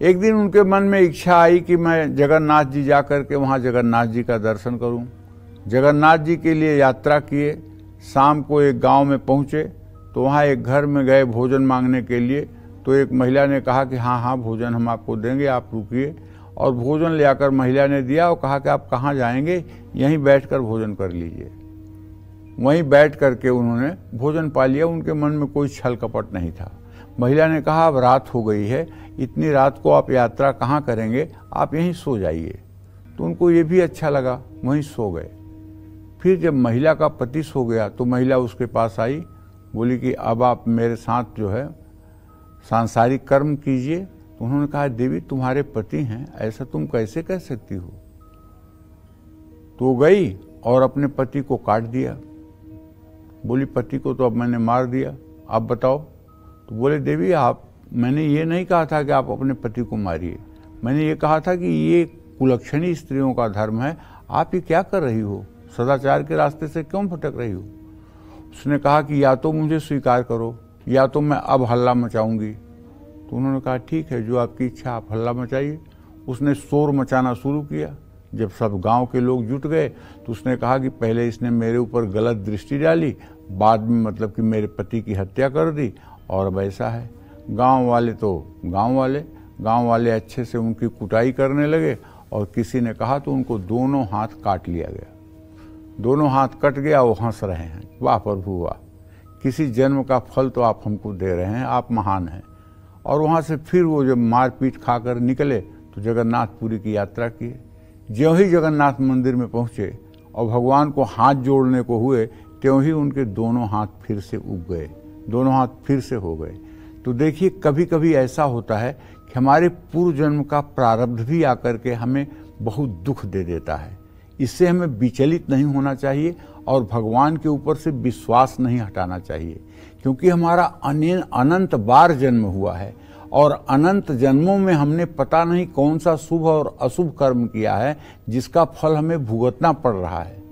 एक दिन उनके मन में इच्छा आई कि मैं जगन्नाथ जी जा करके वहाँ जगन्नाथ जी का दर्शन करूँ। जगन्नाथ जी के लिए यात्रा किए। शाम को एक गांव में पहुँचे तो वहाँ एक घर में गए भोजन मांगने के लिए। तो एक महिला ने कहा कि हाँ हाँ भोजन हम आपको देंगे, आप रुकिए। और भोजन ले आकर महिला ने दिया और कहा कि आप कहाँ जाएंगे, यहीं बैठकर भोजन कर लीजिए। वहीं बैठ करके उन्होंने भोजन पा लिया। उनके मन में कोई छल कपट नहीं था। महिला ने कहा अब रात हो गई है, इतनी रात को आप यात्रा कहाँ करेंगे, आप यहीं सो जाइए। तो उनको ये भी अच्छा लगा, वहीं सो गए। फिर जब महिला का पति सो गया तो महिला उसके पास आई, बोली कि अब आप मेरे साथ जो है सांसारिक कर्म कीजिए। तो उन्होंने कहा देवी तुम्हारे पति हैं, ऐसा तुम कैसे कह सकती हो। तो गई और अपने पति को काट दिया। बोली पति को तो अब मैंने मार दिया, आप बताओ। तो बोले देवी मैंने ये नहीं कहा था कि आप अपने पति को मारिए, मैंने ये कहा था कि ये कुलक्षणी स्त्रियों का धर्म है, आप ये क्या कर रही हो, सदाचार के रास्ते से क्यों भटक रही हो। उसने कहा कि या तो मुझे स्वीकार करो या तो मैं अब हल्ला मचाऊंगी। तो उन्होंने कहा ठीक है, जो आपकी इच्छा, आप हल्ला मचाइए। उसने शोर मचाना शुरू किया। जब सब गांव के लोग जुट गए तो उसने कहा कि पहले इसने मेरे ऊपर गलत दृष्टि डाली, बाद में मतलब कि मेरे पति की हत्या कर दी, और अब ऐसा है। गांव वाले अच्छे से उनकी कुटाई करने लगे। और किसी ने कहा तो उनको दोनों हाथ काट लिया गया। दोनों हाथ कट गया, वो हंस रहे हैं, वाह प्रभु वाह, किसी जन्म का फल तो आप हमको दे रहे हैं, आप महान हैं। और वहाँ से फिर वो जब मारपीट खाकर निकले तो जगन्नाथपुरी की यात्रा किए। ज्यों ही जगन्नाथ मंदिर में पहुँचे और भगवान को हाथ जोड़ने को हुए, त्यों ही उनके दोनों हाथ फिर से उग गए, दोनों हाथ फिर से हो गए। तो देखिए कभी कभी ऐसा होता है कि हमारे पूर्व जन्म का प्रारब्ध भी आकर के हमें बहुत दुख दे देता है। इससे हमें विचलित नहीं होना चाहिए और भगवान के ऊपर से विश्वास नहीं हटाना चाहिए, क्योंकि हमारा अनंत बार जन्म हुआ है और अनंत जन्मों में हमने पता नहीं कौन सा शुभ और अशुभ कर्म किया है जिसका फल हमें भुगतना पड़ रहा है।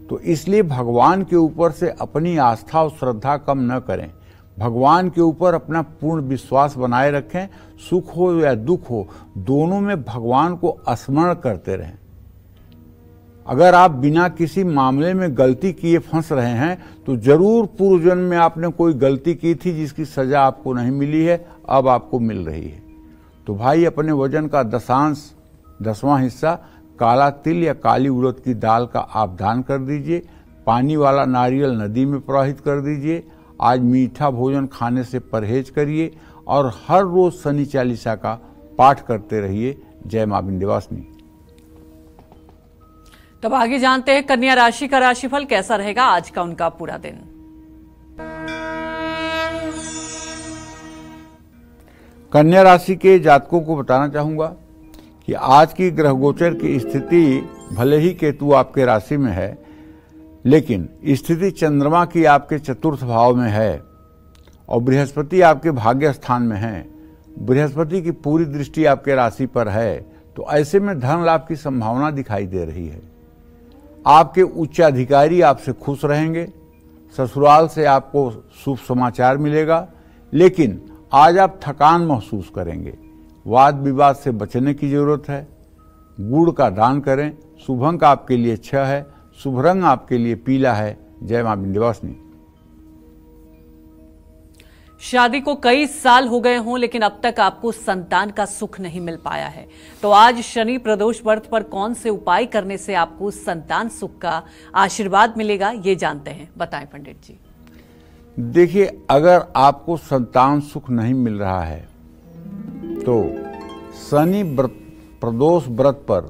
तो इसलिए भगवान के ऊपर से अपनी आस्था और श्रद्धा कम न करें, भगवान के ऊपर अपना पूर्ण विश्वास बनाए रखें। सुख हो या दुख हो, दोनों में भगवान को स्मरण करते रहें। अगर आप बिना किसी मामले में गलती किए फंस रहे हैं तो जरूर पूर्व जन्म में आपने कोई गलती की थी जिसकी सजा आपको नहीं मिली है, अब आपको मिल रही है। तो भाई अपने वजन का 10वां हिस्सा काला तिल या काली उड़द की दाल का आप दान कर दीजिए। पानी वाला नारियल नदी में प्रवाहित कर दीजिए। आज मीठा भोजन खाने से परहेज करिए और हर रोज शनि चालीसा का पाठ करते रहिए। जय मां विंध्यवासिनी। तब आगे जानते हैं कन्या राशि का राशिफल कैसा रहेगा आज का उनका पूरा दिन। कन्या राशि के जातकों को बताना चाहूंगा कि आज की ग्रह गोचर की स्थिति भले ही केतु आपके राशि में है, लेकिन स्थिति चंद्रमा की आपके चतुर्थ भाव में है और बृहस्पति आपके भाग्य स्थान में है। बृहस्पति की पूरी दृष्टि आपके राशि पर है, तो ऐसे में धन लाभ की संभावना दिखाई दे रही है। आपके उच्चाधिकारी आपसे खुश रहेंगे। ससुराल से आपको शुभ समाचार मिलेगा, लेकिन आज आप थकान महसूस करेंगे। वाद विवाद से बचने की जरूरत है। गुड़ का दान करें। शुभ अंक आपके लिए 6 है। शुभ रंग आपके लिए पीला है। जय मां विंध्यवासिनी। शादी को कई साल हो गए हों लेकिन अब तक आपको संतान का सुख नहीं मिल पाया है, तो आज शनि प्रदोष व्रत पर कौन से उपाय करने से आपको संतान सुख का आशीर्वाद मिलेगा, ये जानते हैं, बताएं पंडित जी। देखिए, अगर आपको संतान सुख नहीं मिल रहा है तो शनि प्रदोष व्रत पर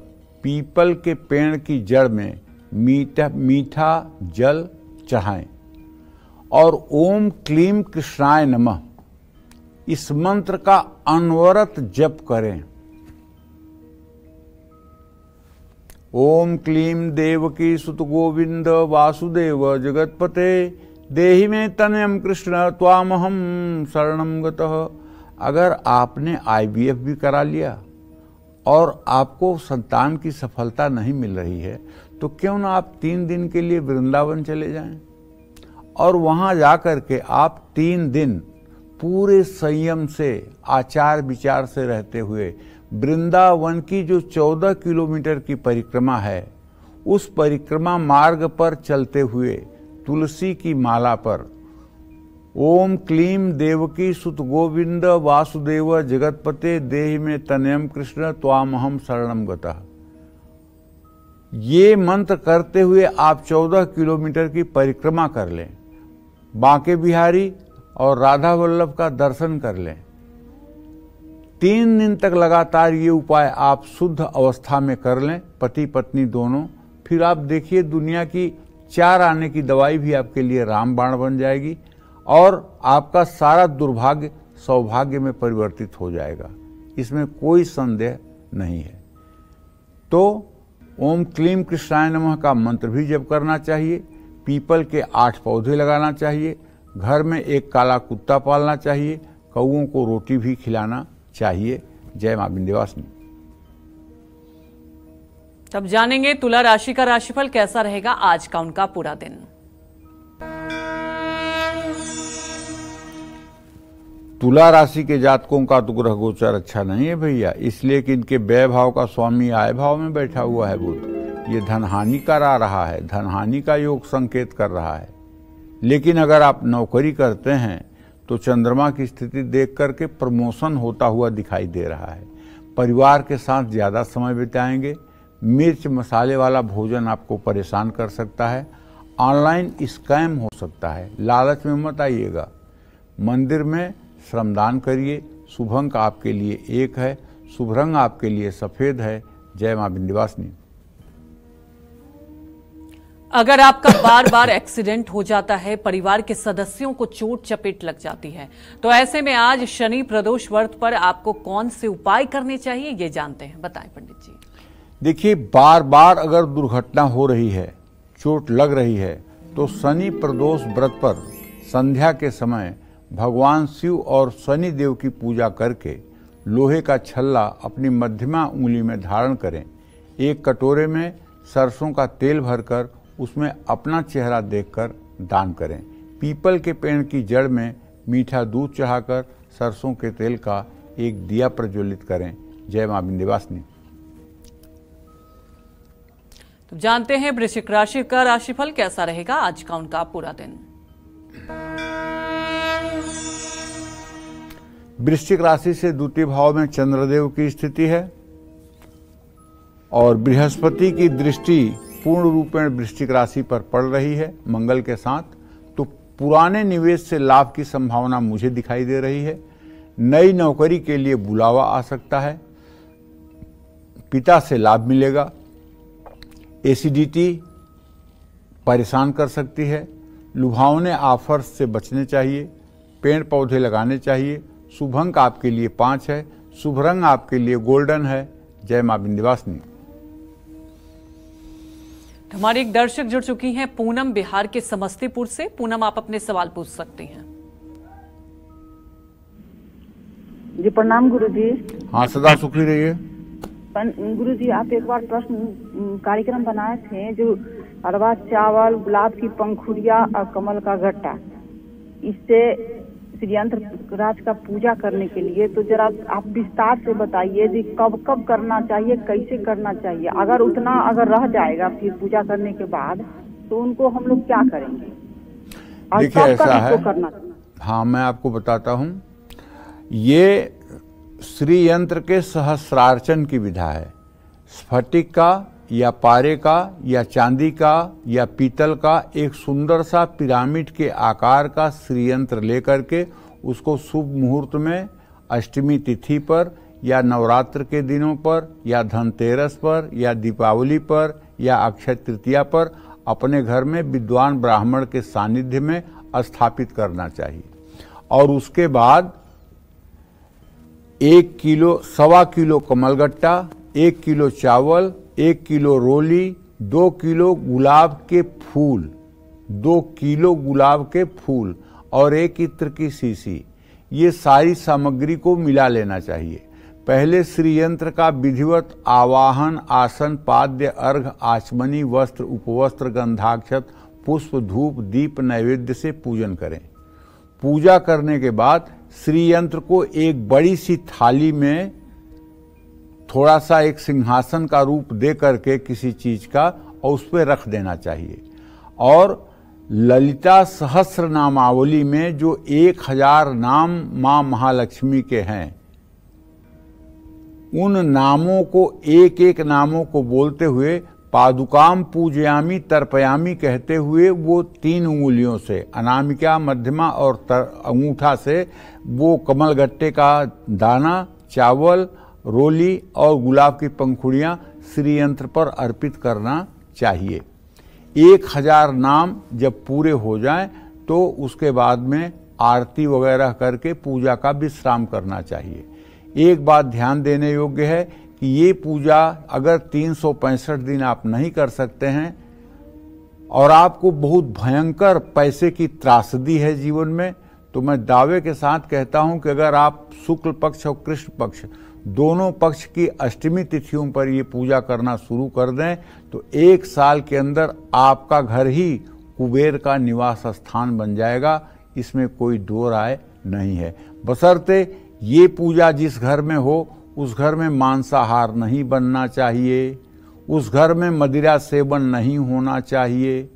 पीपल के पेड़ की जड़ में मीठा जल चढ़ाएं और ओम क्लीम कृष्णाय नमः इस मंत्र का अनवरत जप करें। ओम क्लीम देवकी सुत गोविंद वासुदेव जगतपते देहि में तनयम कृष्ण त्वामहम शरणम गतः। अगर आपने IVF भी करा लिया और आपको संतान की सफलता नहीं मिल रही है, तो क्यों ना आप 3 दिन के लिए वृंदावन चले जाएं और वहां जाकर के आप 3 दिन पूरे संयम से, आचार विचार से रहते हुए वृंदावन की जो 14 किलोमीटर की परिक्रमा है, उस परिक्रमा मार्ग पर चलते हुए तुलसी की माला पर ओम क्लीम देवकी सुत गोविंद वासुदेव जगतपते देहि में तनयम कृष्ण त्वामहम शरणम गतः, ये मंत्र करते हुए आप 14 किलोमीटर की परिक्रमा कर लें, बांके बिहारी और राधा वल्लभ का दर्शन कर लें। 3 दिन तक लगातार ये उपाय आप शुद्ध अवस्था में कर लें, पति पत्नी दोनों, फिर आप देखिए दुनिया की 4 आने की दवाई भी आपके लिए रामबाण बन जाएगी और आपका सारा दुर्भाग्य सौभाग्य में परिवर्तित हो जाएगा, इसमें कोई संदेह नहीं है। तो ओम क्लीम कृष्णाय नमः का मंत्र भी जप करना चाहिए, पीपल के 8 पौधे लगाना चाहिए, घर में एक काला कुत्ता पालना चाहिए, कौओं को रोटी भी खिलाना चाहिए। जय मां विंध्यवासिनी। तब जानेंगे तुला राशि का राशिफल कैसा रहेगा आज का उनका पूरा दिन। तुला राशि के जातकों का तो ग्रह गोचर अच्छा नहीं है भैया, इसलिए कि इनके व्यय भाव का स्वामी आय भाव में बैठा हुआ है बुध। ये धन हानि करा रहा है, धन हानि का योग संकेत कर रहा है। लेकिन अगर आप नौकरी करते हैं तो चंद्रमा की स्थिति देख करके प्रमोशन होता हुआ दिखाई दे रहा है। परिवार के साथ ज्यादा समय बिताएंगे। मिर्च मसाले वाला भोजन आपको परेशान कर सकता है। ऑनलाइन स्कैम हो सकता है, लालच में मत आइएगा। मंदिर में श्रमदान करिए। शुभ अंक आपके लिए 1 है, शुभ रंग आपके लिए सफेद है। जय मां विंध्यवासिनी। अगर आपका बार बार एक्सीडेंट हो जाता है, परिवार के सदस्यों को चोट चपेट लग जाती है, तो ऐसे में आज शनि प्रदोष व्रत पर आपको कौन से उपाय करने चाहिए, ये जानते हैं, बताएं पंडित जी। देखिए, बार बार अगर दुर्घटना हो रही है, चोट लग रही है, तो शनि प्रदोष व्रत पर संध्या के समय भगवान शिव और शनि देव की पूजा करके लोहे का छल्ला अपनी मध्यमा उंगली में धारण करें। एक कटोरे में सरसों का तेल भरकर उसमें अपना चेहरा देखकर दान करें। पीपल के पेड़ की जड़ में मीठा दूध चढ़ाकर सरसों के तेल का एक दिया प्रज्वलित करें। जय मां विंध्यवासिनी। तो जानते हैं वृश्चिक राशि का राशिफल कैसा रहेगा आज का उनका पूरा दिन। वृश्चिक राशि से द्वितीय भाव में चंद्रदेव की स्थिति है और बृहस्पति की दृष्टि पूर्ण रूप में वृश्चिक राशि पर पड़ रही है मंगल के साथ। तो पुराने निवेश से लाभ की संभावना मुझे दिखाई दे रही है। नई नौकरी के लिए बुलावा आ सकता है। पिता से लाभ मिलेगा। एसिडिटी परेशान कर सकती है। लुभावने ऑफर्स से बचने चाहिए। पेड़ पौधे लगाने चाहिए। शुभ अंक आपके लिए 5 है। शुभ रंग आपके लिए गोल्डन है। जय मां विंध्यवासिनी। हमारी एक दर्शक जुड़ चुकी हैं पूनम, बिहार के समस्तीपुर से। पूनम, आप अपने सवाल पूछ सकती हैं। जी प्रणाम गुरुजी। हाँ, सदा सुखी रहिए। गुरुजी, आप एक बार प्रश्न कार्यक्रम बनाए थे जो अरवा चावल, गुलाब की पंखुड़िया और कमल का गट्टा, इससे श्रीयंत्र राज का पूजा करने के लिए, तो जरा आप विस्तार से बताइए जी कब कब करना चाहिए, कैसे करना चाहिए। अगर उतना रह जाएगा फिर पूजा करने के बाद, तो उनको हम लोग क्या करेंगे और देखिए, ऐसा है। करना। हाँ, मैं आपको बताता हूँ। ये श्री यंत्र के सहस्रार्चन की विधा है। स्फटिक का या पारे का या चांदी का या पीतल का एक सुंदर सा पिरामिड के आकार का श्रीयंत्र लेकर के उसको शुभ मुहूर्त में अष्टमी तिथि पर या नवरात्र के दिनों पर या धनतेरस पर या दीपावली पर या अक्षय तृतीया पर अपने घर में विद्वान ब्राह्मण के सानिध्य में स्थापित करना चाहिए। और उसके बाद 1 किलो, 1.25 किलो कमलगट्टा, 1 किलो चावल, 1 किलो रोली, 2 किलो गुलाब के फूल, 2 किलो गुलाब के फूल और 1 इत्र की शीशी, ये सारी सामग्री को मिला लेना चाहिए। पहले श्री यंत्र का विधिवत आवाहन, आसन, पाद्य, अर्घ, आचमनी, वस्त्र, उपवस्त्र, गंधाक्षत, पुष्प, धूप, दीप, नैवेद्य से पूजन करें। पूजा करने के बाद श्री यंत्र को एक बड़ी सी थाली में थोड़ा सा एक सिंहासन का रूप दे करके किसी चीज का और उस पर रख देना चाहिए। और ललिता सहस्र नामावली में जो 1000 नाम मां महालक्ष्मी के हैं, उन नामों को एक एक नामों को बोलते हुए पादुकाम पूजयामी तर्पयामी कहते हुए वो 3 उंगलियों से, अनामिका, मध्यमा और अंगूठा से वो कमलगट्टे का दाना, चावल, रोली और गुलाब की पंखुड़ियां श्री यंत्र पर अर्पित करना चाहिए। 1000 नाम जब पूरे हो जाएं तो उसके बाद में आरती वगैरह करके पूजा का विश्राम करना चाहिए। एक बात ध्यान देने योग्य है कि ये पूजा अगर 365 दिन आप नहीं कर सकते हैं और आपको बहुत भयंकर पैसे की त्रासदी है जीवन में, तो मैं दावे के साथ कहता हूं कि अगर आप शुक्ल पक्ष और कृष्ण पक्ष दोनों पक्ष की अष्टमी तिथियों पर ये पूजा करना शुरू कर दें तो 1 साल के अंदर आपका घर ही कुबेर का निवास स्थान बन जाएगा। इसमें कोई दो राय नहीं है, बशर्ते ये पूजा जिस घर में हो उस घर में मांसाहार नहीं बनना चाहिए, उस घर में मदिरा सेवन नहीं होना चाहिए,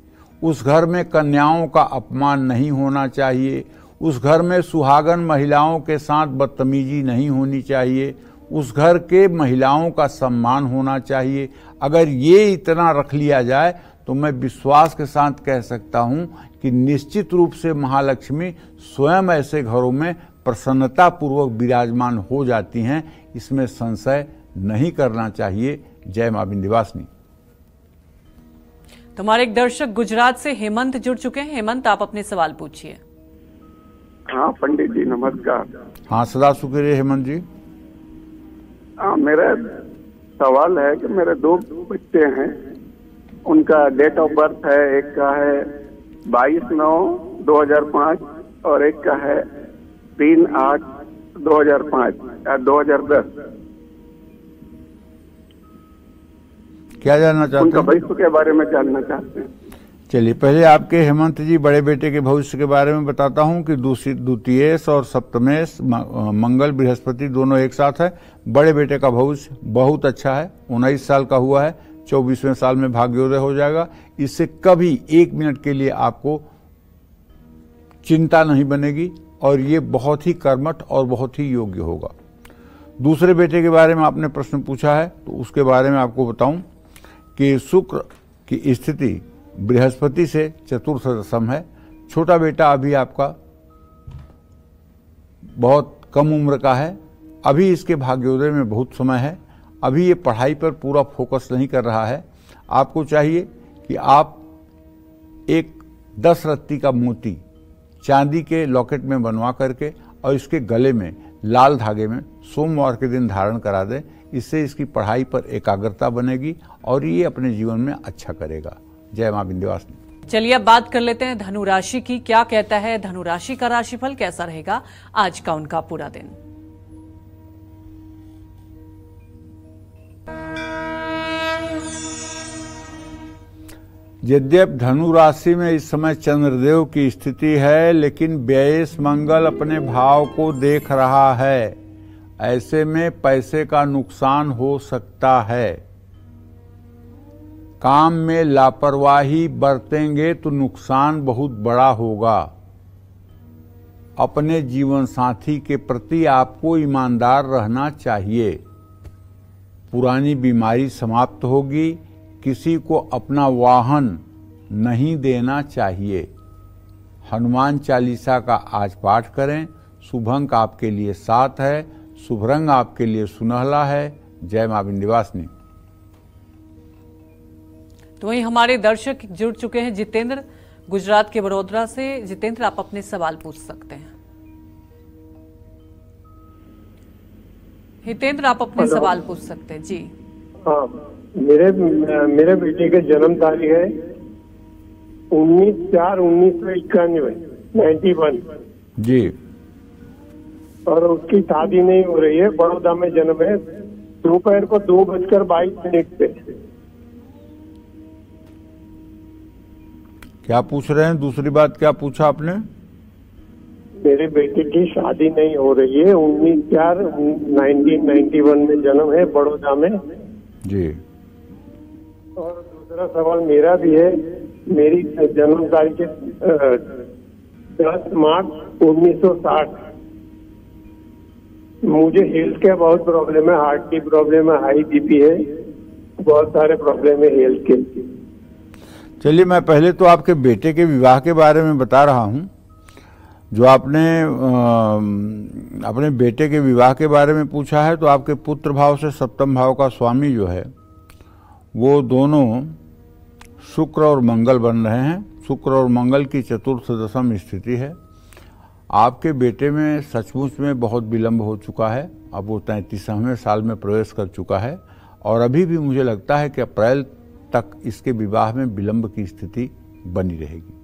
उस घर में कन्याओं का अपमान नहीं होना चाहिए, उस घर में सुहागन महिलाओं के साथ बदतमीजी नहीं होनी चाहिए, उस घर के महिलाओं का सम्मान होना चाहिए। अगर ये इतना रख लिया जाए तो मैं विश्वास के साथ कह सकता हूं कि निश्चित रूप से महालक्ष्मी स्वयं ऐसे घरों में प्रसन्नता पूर्वक विराजमान हो जाती हैं, इसमें संशय नहीं करना चाहिए। जय मां विंध्यवासिनी। हमारे एक दर्शक गुजरात से हेमंत जुड़ चुके हैं। हेमंत, आप अपने सवाल पूछिए। हाँ पंडित जी नमस्कार। हाँ, सदा सुखी रहे हेमंत जी। मेरा सवाल है कि मेरे 2 बच्चे हैं, उनका डेट ऑफ बर्थ है, एक का है 22/9/2005 और एक का है 3/8/2005 या 2010। क्या जानना चाहते हैं? उनका भविष्य के बारे में जानना चाहते हैं। चलिए, पहले आपके हेमंत जी बड़े बेटे के भविष्य के बारे में बताता हूं कि द्वितीयेश और सप्तमेश मंगल बृहस्पति दोनों एक साथ है। बड़े बेटे का भविष्य बहुत अच्छा है, 19 साल का हुआ है, 24वें साल में भाग्योदय हो जाएगा। इससे कभी 1 मिनट के लिए आपको चिंता नहीं बनेगी और ये बहुत ही कर्मठ और बहुत ही योग्य होगा। दूसरे बेटे के बारे में आपने प्रश्न पूछा है, तो उसके बारे में आपको बताऊं कि शुक्र की स्थिति बृहस्पति से चतुर्थ दशम है। छोटा बेटा अभी आपका बहुत कम उम्र का है, अभी इसके भाग्योदय में बहुत समय है, अभी ये पढ़ाई पर पूरा फोकस नहीं कर रहा है। आपको चाहिए कि आप एक 10 रत्ती का मोती चांदी के लॉकेट में बनवा करके और इसके गले में लाल धागे में सोमवार के दिन धारण करा दें। इससे इसकी पढ़ाई पर एकाग्रता बनेगी और ये अपने जीवन में अच्छा करेगा। जय मां विंध्यवासिनी। चलिए अब बात कर लेते हैं धनु राशि की। क्या कहता है धनु राशि का राशिफल, कैसा रहेगा आज का उनका पूरा दिन? यद्यप धनु राशि में इस समय चंद्रदेव की स्थिति है, लेकिन व्ययेश मंगल अपने भाव को देख रहा है। ऐसे में पैसे का नुकसान हो सकता है। काम में लापरवाही बरतेंगे तो नुकसान बहुत बड़ा होगा। अपने जीवन साथी के प्रति आपको ईमानदार रहना चाहिए। पुरानी बीमारी समाप्त होगी। किसी को अपना वाहन नहीं देना चाहिए। हनुमान चालीसा का आज पाठ करें। शुभ अंक आपके लिए 7 है, शुभ रंग आपके लिए सुनहला है। जय मां विंध्यवासिनी। तो वहीं हमारे दर्शक जुड़ चुके हैं जितेंद्र गुजरात के बड़ोदरा से। जितेंद्र, आप अपने सवाल पूछ सकते हैं। हितेंद्र, आप अपने सवाल पूछ सकते हैं जी। हाँ, मेरे बेटे का जन्म तारीख है 19/4/1991 91 जी। और उसकी शादी नहीं हो रही है। बड़ौदा में जन्म है, दोपहर को 2:22 पे। क्या पूछ रहे हैं? दूसरी बात क्या पूछा आपने? मेरे बेटे की शादी नहीं हो रही है, 1991 में जन्म है, बड़ौदा में जी। और दूसरा सवाल मेरा भी है, मेरी जन्म तारीख है 10 मार्च 1960। मुझे हेल्थ का बहुत प्रॉब्लम है, हार्ट की प्रॉब्लम है, हाई बीपी है, बहुत सारे प्रॉब्लम है हेल्थ के। चलिए, मैं पहले तो आपके बेटे के विवाह के बारे में बता रहा हूं। जो आपने अपने बेटे के विवाह के बारे में पूछा है, तो आपके पुत्र भाव से सप्तम भाव का स्वामी जो है वो दोनों शुक्र और मंगल बन रहे हैं। शुक्र और मंगल की चतुर्थ दशम स्थिति है। आपके बेटे में सचमुच में बहुत विलंब हो चुका है। अब वो 33वें साल में प्रवेश कर चुका है और अभी भी मुझे लगता है कि अप्रैल तक इसके विवाह में विलंब की स्थिति बनी रहेगी।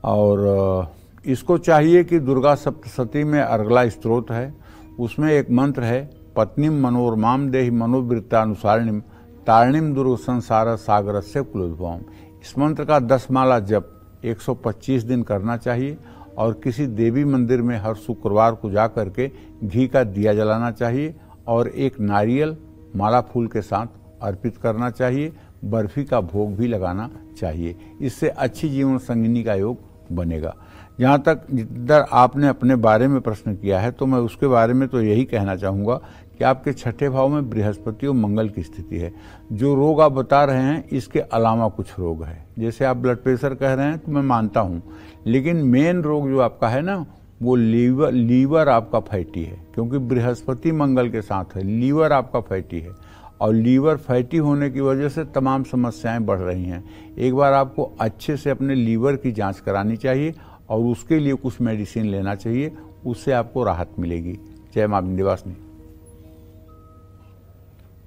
और इसको चाहिए कि दुर्गा सप्तशती में अर्गला स्तोत्र है, उसमें एक मंत्र है, पत्नीम मनोरमाम देहि मनोवृत्तानुसारिणीम तारिणीम दुर्ग संसार सागरस्य कुलोद्भवम्। इस मंत्र का 10 माला जप 125 दिन करना चाहिए और किसी देवी मंदिर में हर शुक्रवार को जा करके घी का दिया जलाना चाहिए और एक नारियल माला फूल के साथ अर्पित करना चाहिए। बर्फी का भोग भी लगाना चाहिए। इससे अच्छी जीवन संगिनी का योग बनेगा। जहाँ तक जिधर आपने अपने बारे में प्रश्न किया है, तो मैं उसके बारे में तो यही कहना चाहूँगा कि आपके छठे भाव में बृहस्पति और मंगल की स्थिति है। जो रोग आप बता रहे हैं, इसके अलावा कुछ रोग है। जैसे आप ब्लड प्रेशर कह रहे हैं तो मैं मानता हूँ, लेकिन मेन रोग जो आपका है ना, वो लीवर आपका फैटी है, क्योंकि बृहस्पति मंगल के साथ है। लीवर आपका फैटी है और लीवर फैटी होने की वजह से तमाम समस्याएं बढ़ रही हैं। एक बार आपको अच्छे से अपने लीवर की जांच करानी चाहिए और उसके लिए कुछ मेडिसिन लेना चाहिए, उससे आपको राहत मिलेगी। जय मां विंध्यवासिनी।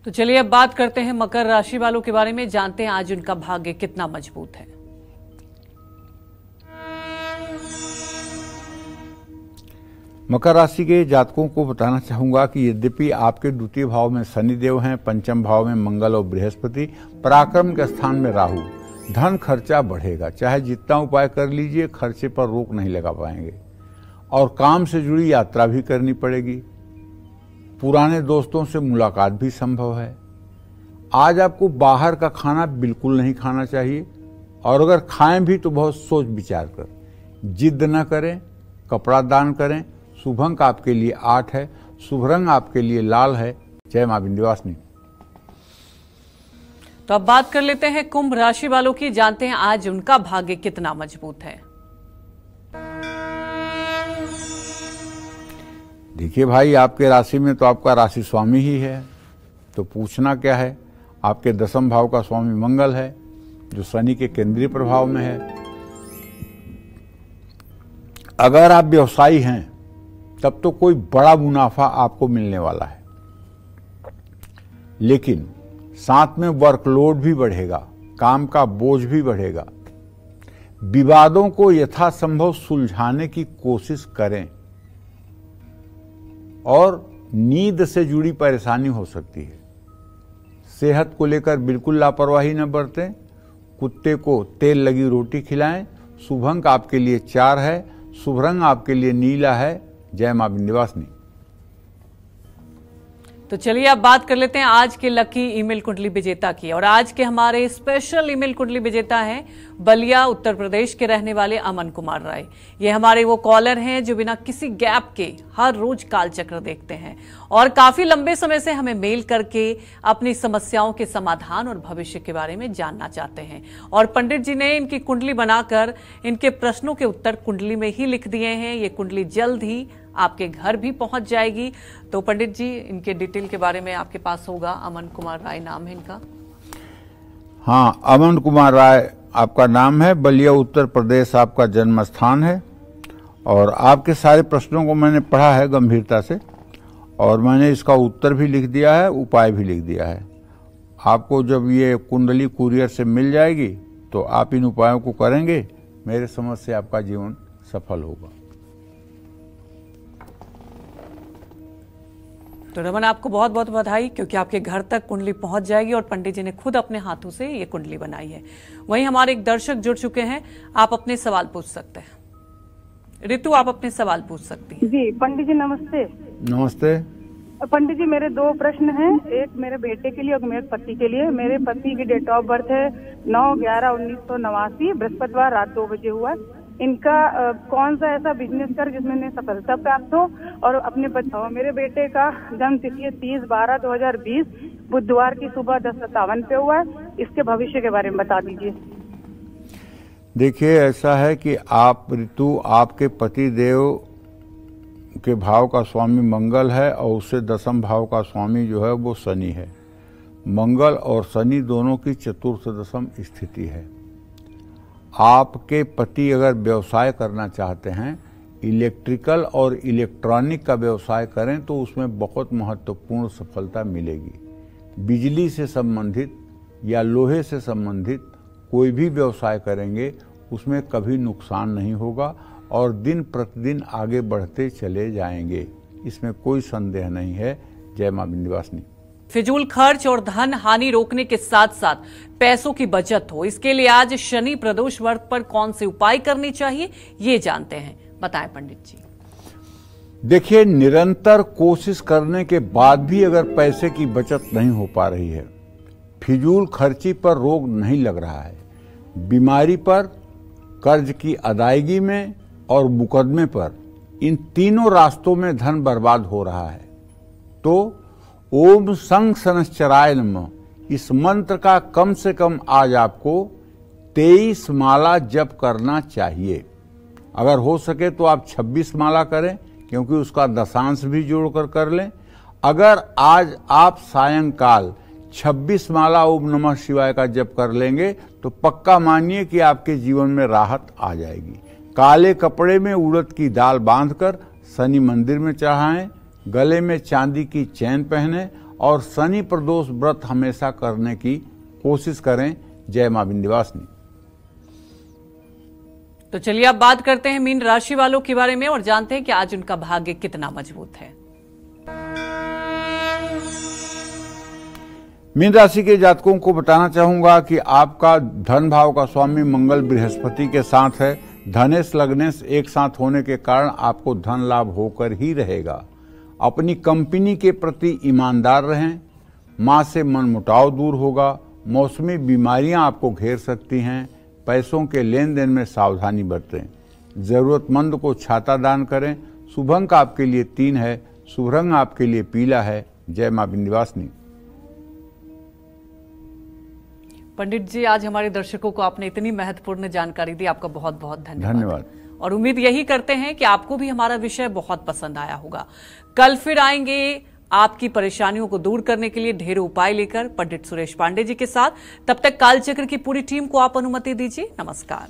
तो चलिए अब बात करते हैं मकर राशि वालों के बारे में, जानते हैं आज उनका भाग्य कितना मजबूत है। मकर राशि के जातकों को बताना चाहूंगा कि यद्यपि आपके द्वितीय भाव में शनिदेव हैं, पंचम भाव में मंगल और बृहस्पति, पराक्रम के स्थान में राहु, धन खर्चा बढ़ेगा। चाहे जितना उपाय कर लीजिए, खर्चे पर रोक नहीं लगा पाएंगे और काम से जुड़ी यात्रा भी करनी पड़ेगी। पुराने दोस्तों से मुलाकात भी संभव है। आज आपको बाहर का खाना बिल्कुल नहीं खाना चाहिए और अगर खाएं भी तो बहुत सोच विचार कर। जिद न करें, कपड़ा दान करें। शुभ अंक आपके लिए 8 है, शुभ रंग आपके लिए लाल है। जय मां विंध्यवासिनी। तो अब बात कर लेते हैं कुंभ राशि वालों की, जानते हैं आज उनका भाग्य कितना मजबूत है। देखिए भाई, आपके राशि में तो आपका राशि स्वामी ही है, तो पूछना क्या है। आपके दशम भाव का स्वामी मंगल है, जो शनि के केंद्रीय प्रभाव में है। अगर आप व्यवसायी हैं तब तो कोई बड़ा मुनाफा आपको मिलने वाला है, लेकिन साथ में वर्कलोड भी बढ़ेगा, काम का बोझ भी बढ़ेगा। विवादों को यथासंभव सुलझाने की कोशिश करें और नींद से जुड़ी परेशानी हो सकती है। सेहत को लेकर बिल्कुल लापरवाही न बरतें। कुत्ते को तेल लगी रोटी खिलाएं। शुभ अंक आपके लिए 4 है, शुभ रंग आपके लिए नीला है। जय मां विंध्यवासिनी। तो चलिए अब बात कर लेते हैं आज के लकी ईमेल कुंडली विजेता की, और आज के हमारे स्पेशल ईमेल कुंडली विजेता हैं बलिया उत्तर प्रदेश के रहने वाले अमन कुमार राय। ये हमारे वो कॉलर हैं जो बिना किसी गैप के हर रोज कालचक्र देखते हैं और काफी लंबे समय से हमें मेल करके अपनी समस्याओं के समाधान और भविष्य के बारे में जानना चाहते हैं। और पंडित जी ने इनकी कुंडली बनाकर इनके प्रश्नों के उत्तर कुंडली में ही लिख दिए हैं। ये कुंडली जल्द ही आपके घर भी पहुंच जाएगी। तो पंडित जी, इनके डिटेल के बारे में आपके पास होगा। अमन कुमार राय नाम है इनका। हाँ, अमन कुमार राय आपका नाम है। बलिया उत्तर प्रदेश आपका जन्म स्थान है और आपके सारे प्रश्नों को मैंने पढ़ा है गंभीरता से और मैंने इसका उत्तर भी लिख दिया है, उपाय भी लिख दिया है। आपको जब ये कुंडली कुरियर से मिल जाएगी तो आप इन उपायों को करेंगे, मेरे समझ से आपका जीवन सफल होगा। तो रमन, आपको बहुत बहुत बधाई, क्योंकि आपके घर तक कुंडली पहुंच जाएगी और पंडित जी ने खुद अपने हाथों से ये कुंडली बनाई है। वहीं हमारे एक दर्शक जुड़ चुके हैं, आप अपने सवाल पूछ सकते हैं। ऋतु, आप अपने सवाल पूछ सकती हैं। जी पंडित जी नमस्ते। नमस्ते। पंडित जी मेरे दो प्रश्न हैं, एक मेरे बेटे के लिए और मेरे पति के लिए। मेरे पति की डेट ऑफ बर्थ है 9/11/1989, बृहस्पतिवार रात 2 बजे हुआ। इनका कौन सा ऐसा बिजनेस कर जिसमें इन्हें सफलता प्राप्त हो और अपने बच्चों। मेरे बेटे का जन्म तिथि है 30/12/2020, बुधवार की सुबह 10:57 पे हुआ है। इसके भविष्य के बारे में बता दीजिए। देखिए, ऐसा है कि आप ऋतु, आपके पति देव के भाव का स्वामी मंगल है और उससे 10th भाव का स्वामी जो है वो शनि है। मंगल और शनि दोनों की चतुर्थ दशम स्थिति है। आपके पति अगर व्यवसाय करना चाहते हैं, इलेक्ट्रिकल और इलेक्ट्रॉनिक का व्यवसाय करें तो उसमें बहुत महत्वपूर्ण सफलता मिलेगी। बिजली से संबंधित या लोहे से संबंधित कोई भी व्यवसाय करेंगे उसमें कभी नुकसान नहीं होगा और दिन प्रतिदिन आगे बढ़ते चले जाएंगे, इसमें कोई संदेह नहीं है। जय मां विंध्यवासिनी। फिजूल खर्च और धन हानि रोकने के साथ साथ पैसों की बचत हो, इसके लिए आज शनि प्रदोष व्रत पर कौन से उपाय करने चाहिए, ये जानते हैं। बताएं पंडित जी। देखिए, निरंतर कोशिश करने के बाद भी अगर पैसे की बचत नहीं हो पा रही है, फिजूल खर्ची पर रोक नहीं लग रहा है, बीमारी पर, कर्ज की अदायगी में और मुकदमे पर, इन तीनों रास्तों में धन बर्बाद हो रहा है, तो ओम संग शनश्चराय नमः इस मंत्र का कम से कम आज आपको 23 माला जप करना चाहिए। अगर हो सके तो आप 26 माला करें, क्योंकि उसका दशांश भी जोड़कर कर लें। अगर आज आप सायंकाल 26 माला ओम नमः शिवाय का जप कर लेंगे तो पक्का मानिए कि आपके जीवन में राहत आ जाएगी। काले कपड़े में उड़द की दाल बांधकर शनि मंदिर में चढ़ाएं, गले में चांदी की चैन पहने और शनि प्रदोष व्रत हमेशा करने की कोशिश करें। जय मां विंध्यवासिनी। तो चलिए अब बात करते हैं मीन राशि वालों के बारे में और जानते हैं कि आज उनका भाग्य कितना मजबूत है। मीन राशि के जातकों को बताना चाहूंगा कि आपका धन भाव का स्वामी मंगल बृहस्पति के साथ है। धनेश लग्नेश एक साथ होने के कारण आपको धन लाभ होकर ही रहेगा। अपनी कंपनी के प्रति ईमानदार रहें। मां से मनमुटाव दूर होगा। मौसमी बीमारियां आपको घेर सकती हैं। पैसों के लेन देन में सावधानी बरतें। जरूरतमंद को छाता दान करें। शुभ अंक आपके लिए 3 है। शुभ रंग आपके लिए पीला है। जय मां विंध्यवासिनी। पंडित जी, आज हमारे दर्शकों को आपने इतनी महत्वपूर्ण जानकारी दी, आपका बहुत बहुत धन्यवाद। और उम्मीद यही करते हैं कि आपको भी हमारा विषय बहुत पसंद आया होगा। कल फिर आएंगे आपकी परेशानियों को दूर करने के लिए ढेर उपाय लेकर पंडित सुरेश पांडे जी के साथ। तब तक कालचक्र की पूरी टीम को आप अनुमति दीजिए। नमस्कार।